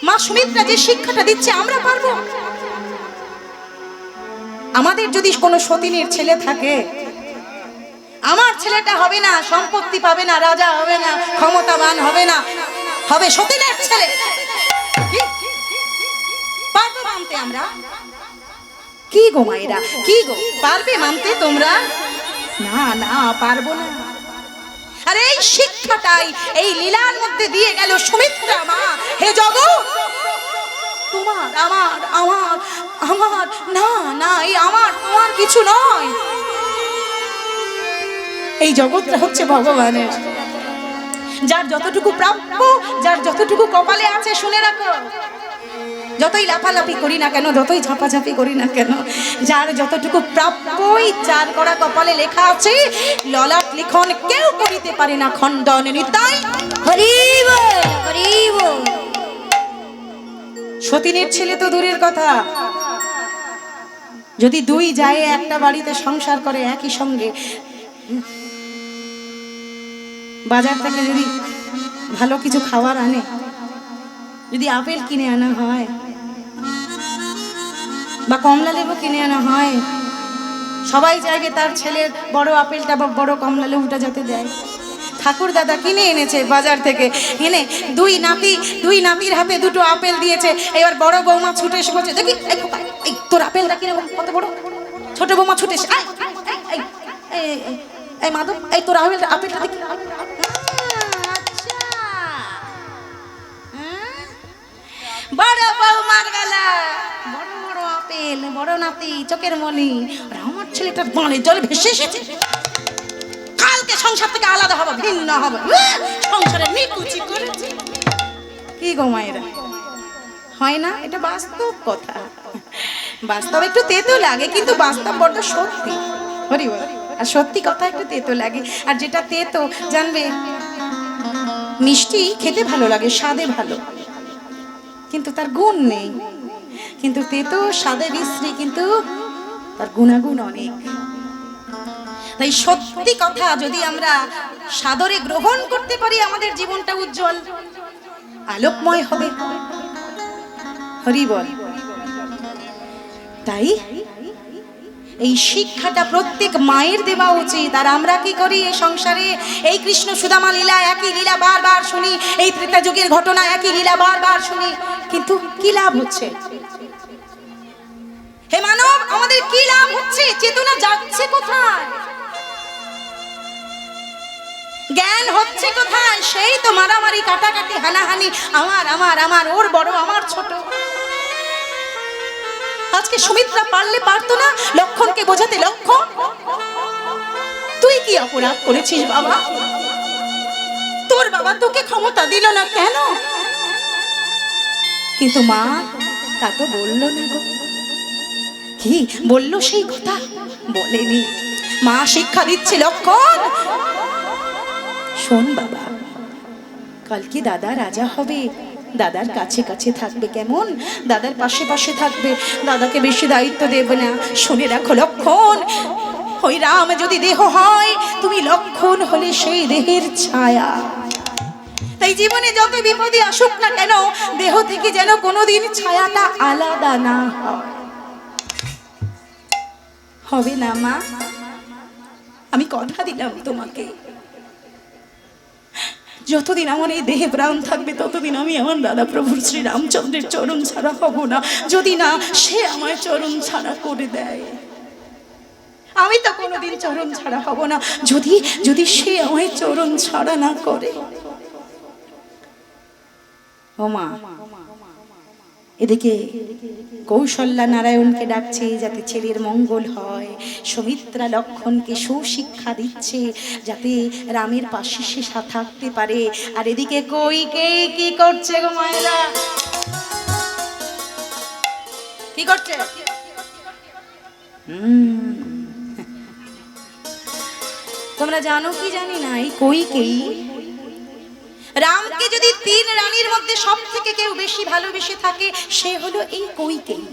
মা সুমিত্রা যে শিক্ষাটা দিচ্ছে, আমরা পারবো? আমাদের যদি কোনো সতীনের ছেলে থাকে, আমার ছেলেটা হবে না, সম্পত্তি পাবে না, রাজা হবে না, ক্ষমতাবান হবে না, হবে সতীনের ছেলে। পারবো মানতে আমরা? কি গো মায়েরা, কি গো, পারবে মানতে তোমরা? না না, পারবো না। আর এই শিক্ষাটাই এই লীলার মধ্যে দিয়ে গেল সুমিত্রা মা। হে জগৎ, তোমার আমার আমার আমার না না, এই আমার তোমার কিছু নয়, এই জগৎটা হচ্ছে ভগবানের। যার যতটুকু প্রাপ্য, যার যতটুকু কপালে আছে, শুনে রাখো, যতই লাফালাফি করি না কেন, যতই ঝাপাঝাপি করি না কেন, যার যতটুকু প্রাপ্যই, যার করা কপালে লেখা আছে, ললাট লিখন কেউ করিতে পারে না খণ্ডন। নিতাই হরি বল, হরি বল। সতীনের ছেলে তো দূরের কথা, যদি দুই যায় একটা বাড়িতে সংসার করে একই সঙ্গে, বাজার থেকে যদি ভালো কিছু খাবার আনে, যদি আপেল কিনে আনা হয় বা কমলা লেবু কিনে আনা হয়, সবাই চাইবে তার ছেলের বড় আপেলটা বা বড় কমলা লেবুটা যাতে দেয়। ঠাকুর দাদা কিনে এনেছে বাজার থেকে, এনে দুই নাতির হাতে দুটো আপেল দিয়েছে। এবার বড় বৌমা ছুটে এসে বলছে, দেখি এই তোর আপেলটা কিনে কত বড়। ছোট বৌমা ছুটে এসে, এই মাধব, এই তোর আপেলটা দেখি। বড় বৌমার গলা, বড় বড় আপেল, বড় নাতি, চোখের মনি, আর আমার ছেলেটার বাঁড়ে জলে ভেসে এসেছে। কালকে সংসার থেকে আলাদা হবে, ভিন্ন হবে, সংসারে নিকুচি করেছে। কি গো মায়েরা, হয় না? এটা বাস্তব কথা। বাস্তব একটু তেতো লাগে, কিন্তু বাস্তব বড় সত্যি। হরি বল। আর সত্যি কথা একটু তেতো লাগে, আর যেটা তেতো জানবে, মিষ্টি খেতে ভালো লাগে, স্বাদে ভালো, কিন্তু তার গুণ নেই। কিন্তু তেতো স্বাদে বিশ্রী, কিন্তু তার গুণাগুণ অনেক। তাই সত্যি কথা যদি আমরা সাদরে গ্রহণ করতে পারি, আমাদের জীবনটা উজ্জ্বল আলোকময় হবে। হরি বল। তাই এই শিক্ষাটা প্রত্যেক মায়ের দেওয়া উচিত। আর আমরা কি করি এই সংসারে? এই কৃষ্ণ সুদামা লীলা, একই লীলা বারবার শুনি, এই ত্রেতা যুগের ঘটনা, একই লীলা বারবার শুনি, কিন্তু কি লাভ হচ্ছে? হে মানব, আমাদের কি লাভ হচ্ছে? চেতনা যাচ্ছে কোথায়? জ্ঞান হচ্ছে কোথায়? সেই তো মারামারি, কাটাকাটি, হানাহানি, আমার আমার আমার, ওর বড় আমার ছোট। আজকে সুমিত্রা পারলে পারতো না লক্ষণকে বোঝাতে? লক্ষণ, তুই কি অপরাধ করেছিস বাবা? তোর বাবা তোকে ক্ষমতা দিল না কেন? কিন্তু মা তা তো বললো না গো। কি বললো সেই কথা? বলেনি। মা শিক্ষা দিচ্ছে, লক্ষণ শোন বাবা, কাল কি দাদা রাজা হবে, দাদার কাছে কাছে থাকবে, কেমন দাদার পাশে পাশে থাকবে, দাদাকে বেশি দায়িত্ব দেবে না। শুনে রাখো লক্ষণ, ওই রাম যদি দেহ হয়, তুমি লক্ষণ হলে সেই দেহের ছায়া। তাই জীবনে যত বিপদই আসুক না কেন, দেহ থেকে যেন কোনোদিন ছায়াটা আলাদা না হয়। হবে না মা? আমি কথা দিলাম তোমাকে, যতদিন আমার এই দেহে প্রাণ থাকবে ততদিন আমি আমার দাদা প্রভুর শ্রী রামচন্দ্রের চরণ ছাড়া হব না। যদি না সে আমায় চরণ ছাড়া করে দেয়, আমি তো কোনোদিন চরণ ছাড়া হব না। যদি যদি সে আমায় চরণ ছাড়া না করে। ও মা, এদিকে কৌশল্যা নারায়ণকে ডাকছে যাতে ছেলের মঙ্গল হয়, সুমিত্রা লক্ষণকে সুশিক্ষা দিচ্ছে যাতে রামের পাশে সে থাকতে পারে। আর এদিকে কইকেয়ী কি করছে গো মায়েরা? কি করছে? তোমরা জানো কি জানি না, এই কইকেয়ী রামকে যদি 3 রানীর মধ্যে সব থেকে কেউ বেশি ভালোবেসে থাকে, সে হলো এই কইকেয়ী।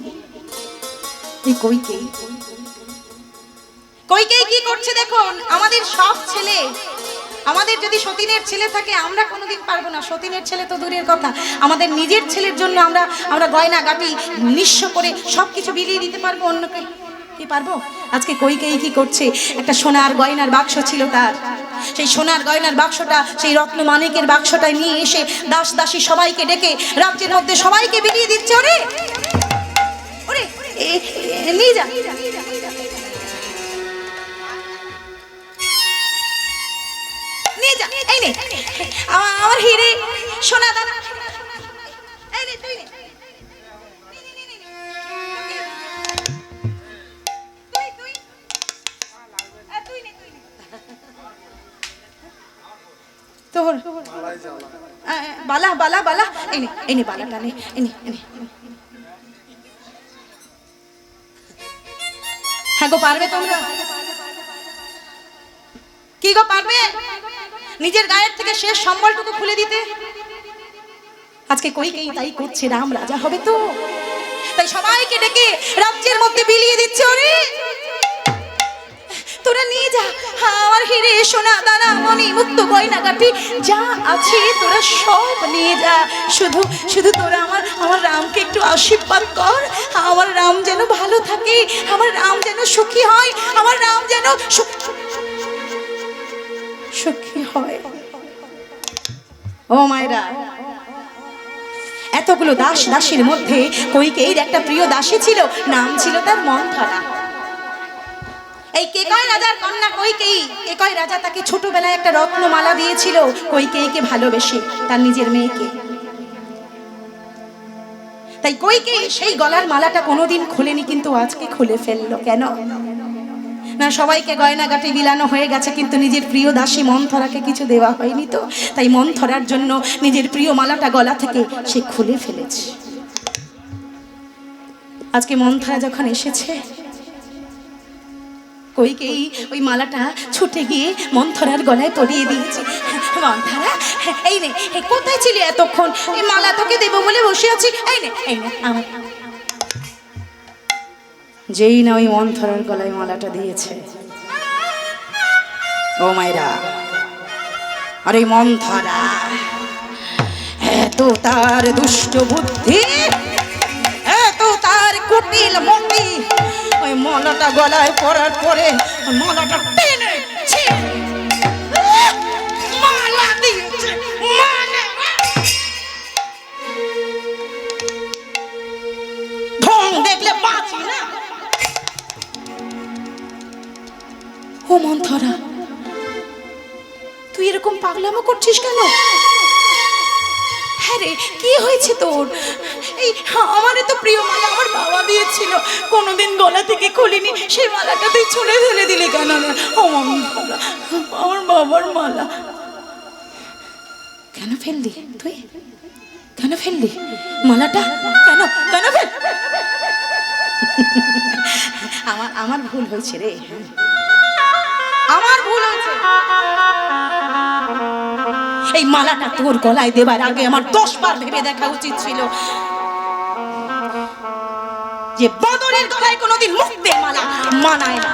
এই কইকেয়ী কি করছে দেখুন। আমাদের সব ছেলে, আমাদের যদি সতীনের ছেলে থাকে, আমরা কোনোদিন পারবো না, সতীনের ছেলে তো দূরের কথা, আমাদের নিজের ছেলের জন্য আমরা গয়না গাটি নিঃস্ব করে সবকিছু বিলিয়ে দিতে পারবো অন্যকে? কি পারবো? আজকে কইকেয়ী কি করছে? একটা সোনার গয়নার বাক্স ছিল তার, সেই সোনার গয়নার বাক্সটা, সেই রত্ন মানিকের বাক্সটা নিয়ে এসে দাস দাসী সবাইকে ডেকে রাজ্যের মধ্যে সবাইকে বিলিয়ে দিচ্ছে। ওরে ওরে, নিয়ে যা, নিয়ে যা, এই নে আমার হিরে সোনা দানা, এই নে তুই নে। তোর বালা বালা বালা, এনে বালাটা নে, এনে। হ্যাঁ গো, পারবে তোমরা? কি গো, পারবে নিজের গায়ের থেকে শেষ সম্বলটুকু খুলে দিতে? আজকে কইকেয়ী তাই করছে, রাম রাজা হবে তো, তাই সবাইকে ডেকে রাজ্যের মধ্যে বিলিয়ে দিচ্ছে। ওরে তোরা নিয়ে যা আমার হিরে সোনা দানা মণি মুক্ত গয়নাগাটি যা আছে তোরা সব নিয়ে যা। শুধু শুধু তোরা আমার রামকে একটু আশীর্বাদ কর, আমার রাম যেন ভালো থাকে, আমার রাম যেন সুখী হয়, আমার রাম যেন সুখী হয়। ও মায়েরা, এতগুলো দাস দাসীর মধ্যে কইকেয়ীর একটা প্রিয় দাসী ছিল, নাম ছিল তার মন্থরা। এই কেকয় রাজার কন্যা কইকেয়ী। কেকয় রাজা তাকে ছোটবেলায় একটা রত্নমালা দিয়েছিল কইকেয়ীকে ভালোবেসে, তার নিজের মেয়েকে। তাই কইকেয়ী সেই গলার মালাটা কোনোদিন খোলেনি, কিন্তু আজকে খুলে ফেললো। কেন না? সবাইকে গয়নাগাটি বিলানো হয়ে গেছে, কিন্তু নিজের প্রিয় দাসী মন্থরাকে কিছু দেওয়া হয়নি তো। তাই মন্থরার জন্য নিজের প্রিয় মালাটা গলা থেকে সে খুলে ফেলেছে। আজকে মন্থরা যখন এসেছে, কইকেয়ী ওই মালাটা ছুটে গিয়ে মন্থরার গলায় পরিয়ে দিয়েছে। মন্থরা, এই নে, কোথায় ছিলি এতক্ষণ? এই মালা তোকে দেবো বলে বসে আছি, এই নে আমার। যেই না ওই মন্থরার গলায় মালাটা দিয়েছে, ও মায়েরা, আরে মন্থরা, এত তার দুষ্ট বুদ্ধি, এত তার কুটিল মতি, ওই মালাটা গলায় পরার পরে ওই মালাটা টেনে ছিঁড়ে মালা দিয়েছে, মালা। ঢং দেখলে বাঁচি না। ও মন্থরা, তুই এরকম পাগলামো করছিস কেন? হ্যাঁ রে, কি হয়েছে তোর? এই আমার তো প্রিয় মালা আমার বাবা দিয়েছিল, কোনোদিন গলা থেকে খুলিনি, সেই মালাটা তুই ছুঁড়ে ফেলে দিলি কেন? ও মন্থরা, আমার বাবার মালা কেন ফেললি তুই? কেন ফেললি মালাটা? কেন কেন ফেল? আমার ভুল হয়েছে রে, আমার ভুল হয়েছে। এই মালাটা তোর গলায় দেবার আগে আমার 10 বার ভেবে দেখা উচিত ছিল যে বদরের গলায় কোনোদিন মুক্তের মালা মানায় না।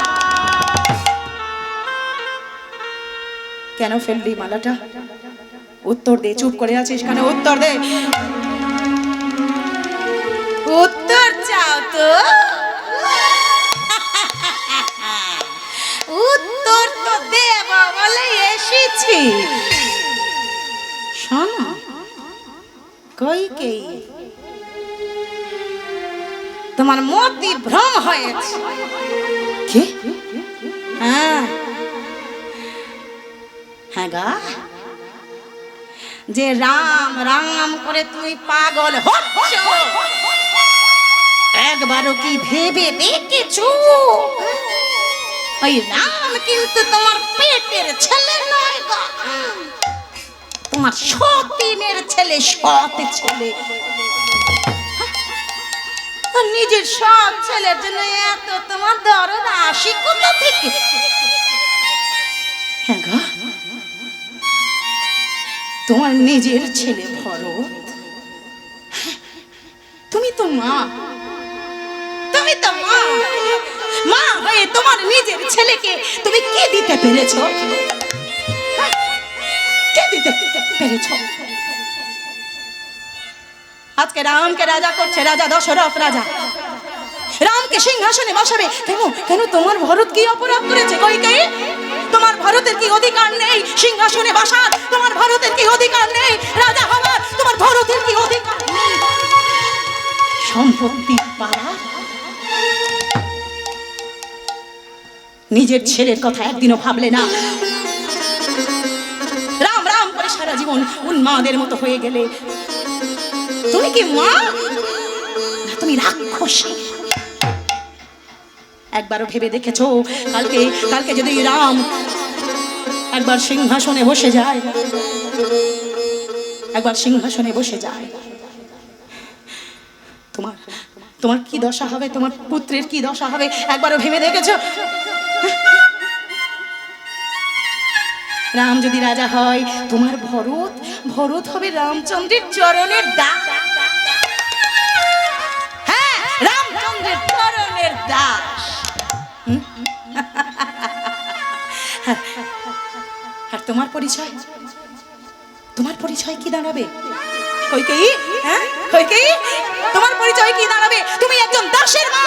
কেন ফেললি মালাটা? উত্তর দে, চুপ করে আছিস কেন? উত্তর দে, উত্তর চাও তো? উত্তর তো দেব বলে এসেছি। শোনো কইকেয়ী, তোমার মতি ভ্রম হয়েছে। কি? হ্যাঁ হ্যাঁ গা, যে রাম রাম করে তুমি পাগল হচ্ছ, একবারও কি ভেবে দেখেছো ওই রাম কিন্তু তোমার পেটের ছেলে নয় গো, তোমার সতীনের ছেলে, সৎ ছেলে। নিজের সৎ ছেলের জন্য এত তোমার দরদ আসি কোথা থেকে? হ্যাঁ গো, তোমার নিজের ছেলে ভরত, তুমি তো মা, তুমি তো মা, মা হয়ে তোমার নিজের ছেলেকে তুমি কে দিতে পেরেছো? কে দিতে পেরেছো? আজকে রামকে রাজা করছে রাজা দশরথ, রাজা রামকে সিংহাসনে বসাবে কেন? কেন তোমার ভরত কি অপরাধ করেছে কইকেয়ী? তোমার ভরতের কি অধিকার নেই সিংহাসনে বসার? তোমার ভরতের কি অধিকার নেই রাজা হওয়ার? তোমার ভরতের কি অধিকার নেই সম্পত্তি পাওয়ার? নিজের ছেলের কথা একদিনও ভাবলে না। রাম রাম করে সারা জীবন উন্মাদের মতো হয়ে গেলে। তুমি কি মা না তুমি রাক্ষসী? একবারও ভেবে দেখেছো কালকে কালকে যদি রাম একবার সিংহাসনে বসে যায়, একবার সিংহাসনে বসে যায়, তোমার তোমার কি দশা হবে? তোমার পুত্রের কি দশা হবে? একবারও ভেবে দেখেছো? রাম যদি রাজা হয়, তোমার ভরত ভরত হবে রামচন্দ্রের চরণের দাস। হ্যাঁ, রামচন্দ্রের চরণের দাস। আর তোমার পরিচয়, তোমার পরিচয় কি দাঁড়াবে কইকেয়ী? হ্যাঁ কইকেয়ী, তোমার পরিচয় কি দাঁড়াবে? তুমি একজন দাসের মা,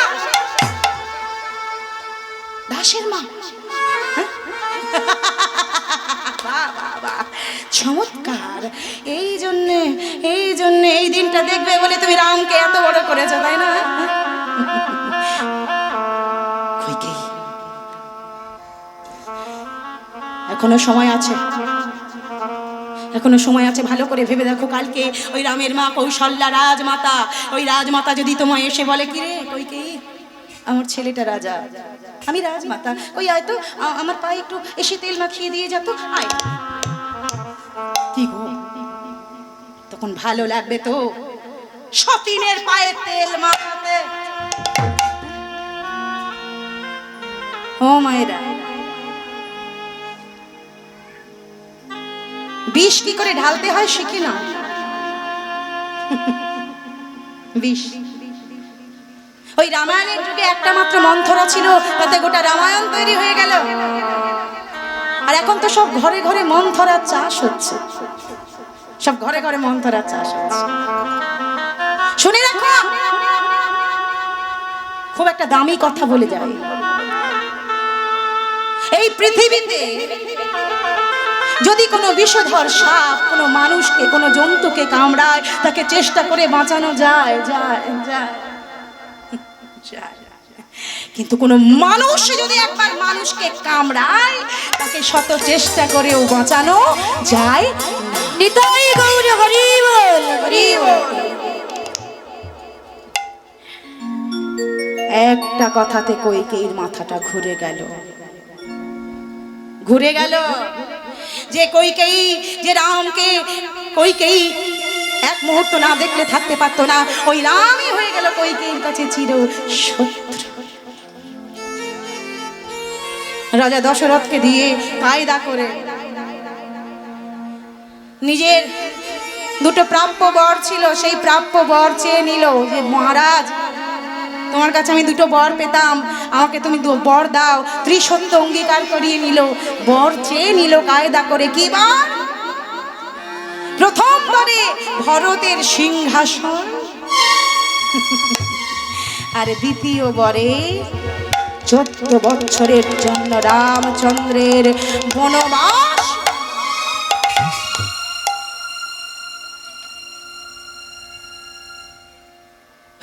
দাসের মা। চমৎকার। এই জন্য এই দিনটা দেখবে বলে তুমি রামকে এত বড় করেছো, তাই না? কইকেয়ী, এখনো সময় আছে, এখনো সময় আছে, ভালো করে ভেবে দেখো। কালকে ওই রামের মা কৌশল্যা রাজমাতা, ওই রাজমাতা যদি তোমায় এসে বলে কি রে কইকেয়ী, আমার ছেলেটা রাজা, আমি রাজমাতা, ওই আয় তো আমার পায়ে একটু এসে তেল মাখিয়ে দিয়ে যেত, আয়। কি গো, তখন ভালো লাগবে তো সতীনের পায়ে তেল মাখাতে? ও মায়েরা, বিষ কি করে ঢালতে হয় শিখি না। বিষ ওই রামায়ণের যুগে একটা মাত্র মন্থরা ছিল, তাতে গোটা রামায়ণ তৈরি হয়ে গেল। আর এখন তো সব ঘরে ঘরে মন্থরার চাষ হচ্ছে, সব ঘরে ঘরে মন্থরার চাষ হচ্ছে। শুনে রাখো, খুব একটা দামি কথা বলে যায়। এই পৃথিবীতে যদি কোনো বিষধর সাপ কোনো মানুষকে কোনো জন্তুকে কামড়ায়, তাকে চেষ্টা করে বাঁচানো যায় যায় যায় যায়, কিন্তু কোনো মানুষ যদি একবার মানুষকে কামড়ায়, তাকে শত চেষ্টা করেও বাঁচানো যায়। নিতাই গৌর হরি বল, হরি বল। একটা কথাতে কইকেয়ীর মাথাটা ঘুরে গেল, ঘুরে গেল। যে কইকেয়ী, যে রামকে কইকেয়ী এক মুহূর্ত না দেখলে থাকতে পারতো না, ওই রামই হয়ে গেল কইকেয়ীর কাছে চির শত্রু। রাজা দশরথকে দিয়ে কায়দা করে নিজের দুটো প্রাপ্য বর ছিল, সেই প্রাপ্য বর চেয়ে নিল যে মহারাজ, তোমার কাছে আমি দুটো বর পেতাম, আমাকে তুমি বর দাও। ত্রিসত্য অঙ্গীকার করিয়ে নিল, বর চেয়ে নিল কায়দা করে। কি বর? প্রথমবারে ভরতের সিংহাসন, আর দ্বিতীয় বরে 14 বছরের জন্য রামচন্দ্রের বনবাস।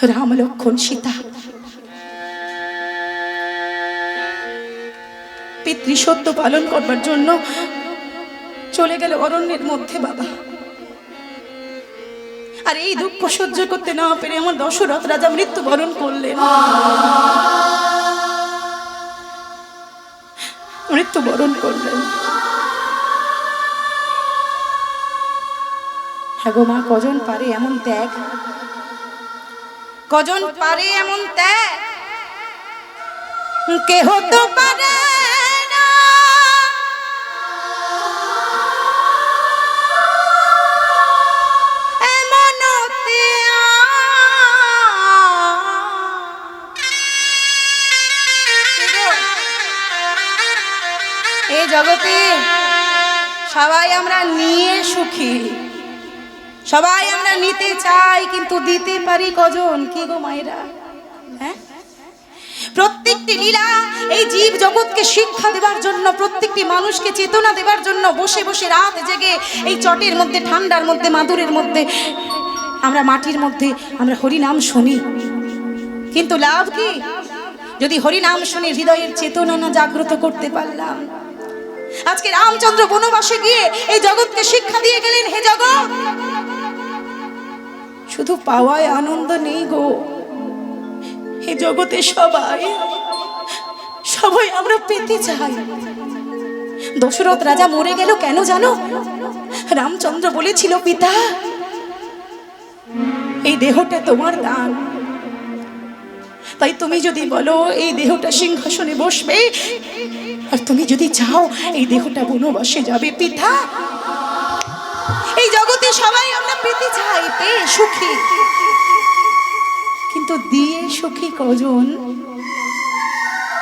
রাম লক্ষ্মণ সীতা পিতৃসত্য পালন করবার জন্য চলে গেল অরণ্যের মধ্যে বাবা। আর এই দুঃখ সহ্য করতে না পেরে আমার দশরথ রাজা মৃত্যুবরণ করলেন, মৃত্যুবরণ করলেন। হ্যাঁ গো মা, কজন পারে এমন ত্যাগ, কজন পারে এমন ত্যাগ? কেহ তো পারে না, এমন এই জগতে সবাই আমরা নিয়ে সুখী, সবাই আমরা নিতে চাই, কিন্তু দিতে পারি কজন? কি গো মায়েরা? হ্যাঁ, প্রত্যেকটি লীলা এই জীব জগৎকে শিক্ষা দেবার জন্য, প্রত্যেকটি মানুষকে চেতনা দেবার জন্য বসে বসে রাত জেগে এই চটের মধ্যে, ঠান্ডার মধ্যে, মাদুরের মধ্যে, আমরা মাটির মধ্যে আমরা হরিনাম শুনি, কিন্তু লাভ কি যদি হরিনাম শুনে হৃদয়ের চেতনা না জাগ্রত করতে পারলাম? আজকে রামচন্দ্র বনবাসে গিয়ে এই জগৎকে শিক্ষা দিয়ে গেলেন। হে জগৎ, শুধু পাওয়ায় আনন্দ নেই গো, এই জগতে সবাই সবাই আমরা পেতে চাই। দশরথ রাজা মরে গেল কেন জানো? রামচন্দ্র বলেছিল, পিতা এই দেহটা তোমার দান, তাই তুমি যদি বলো এই দেহটা সিংহাসনে বসবে, আর তুমি যদি চাও এই দেহটা বনবাসে যাবে, পিতা এই জগতে সবাই আমরা পেতে চাই, পেয়ে সুখী, কিন্তু দিয়ে সুখী কজন?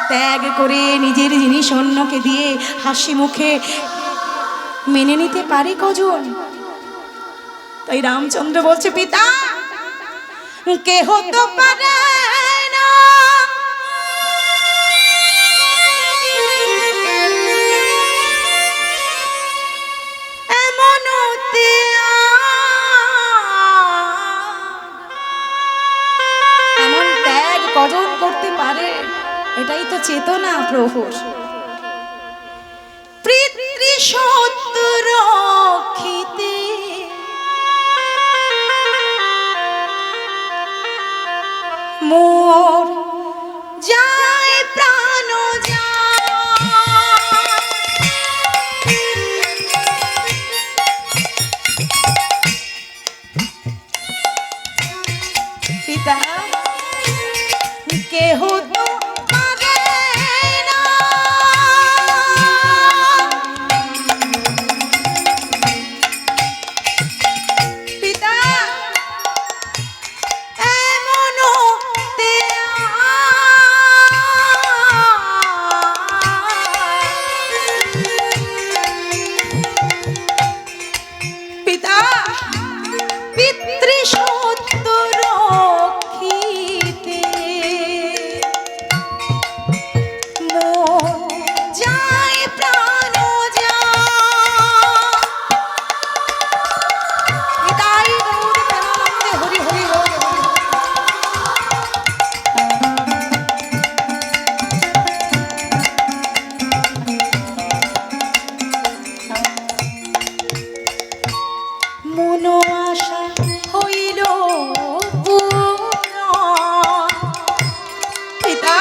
ত্যাগ করে নিজের জিনিস অন্যকে দিয়ে হাসি মুখে মেনে নিতে পারে কজন? তাই রামচন্দ্র বলছে, পিতা কেহ তো পারে না, এমন ত্যাগ কজন করতে পারে? এটাই তো চেতনা প্রভুর। পিতৃসত্য রক্ষিতে মোর যায় প্রাণ পিতা কেহ তো পারে না, পিতৃসত্য রক্ষিতে মন যায় প্রাণ যায়। নিতাই গৌর প্রেমানন্দে হরি হরি হরি হরি। মন আশা হইল পূর্ণ। পিতা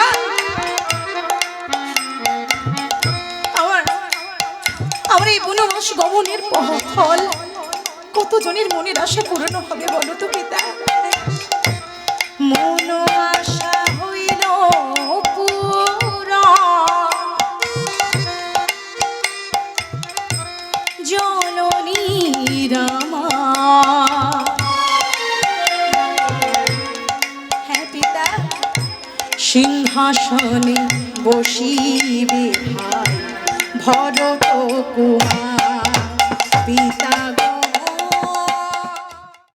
আমার এই বনবাস গমনের ফল কতজনের মনের আশা পূরণ হবে বলো তো পিতা। মন আশা হইল পূরণ, জননী রামা। হ্যাঁ পিতা, সিংহাসনে বসিবে ভাই ভরত কুমার। পিতা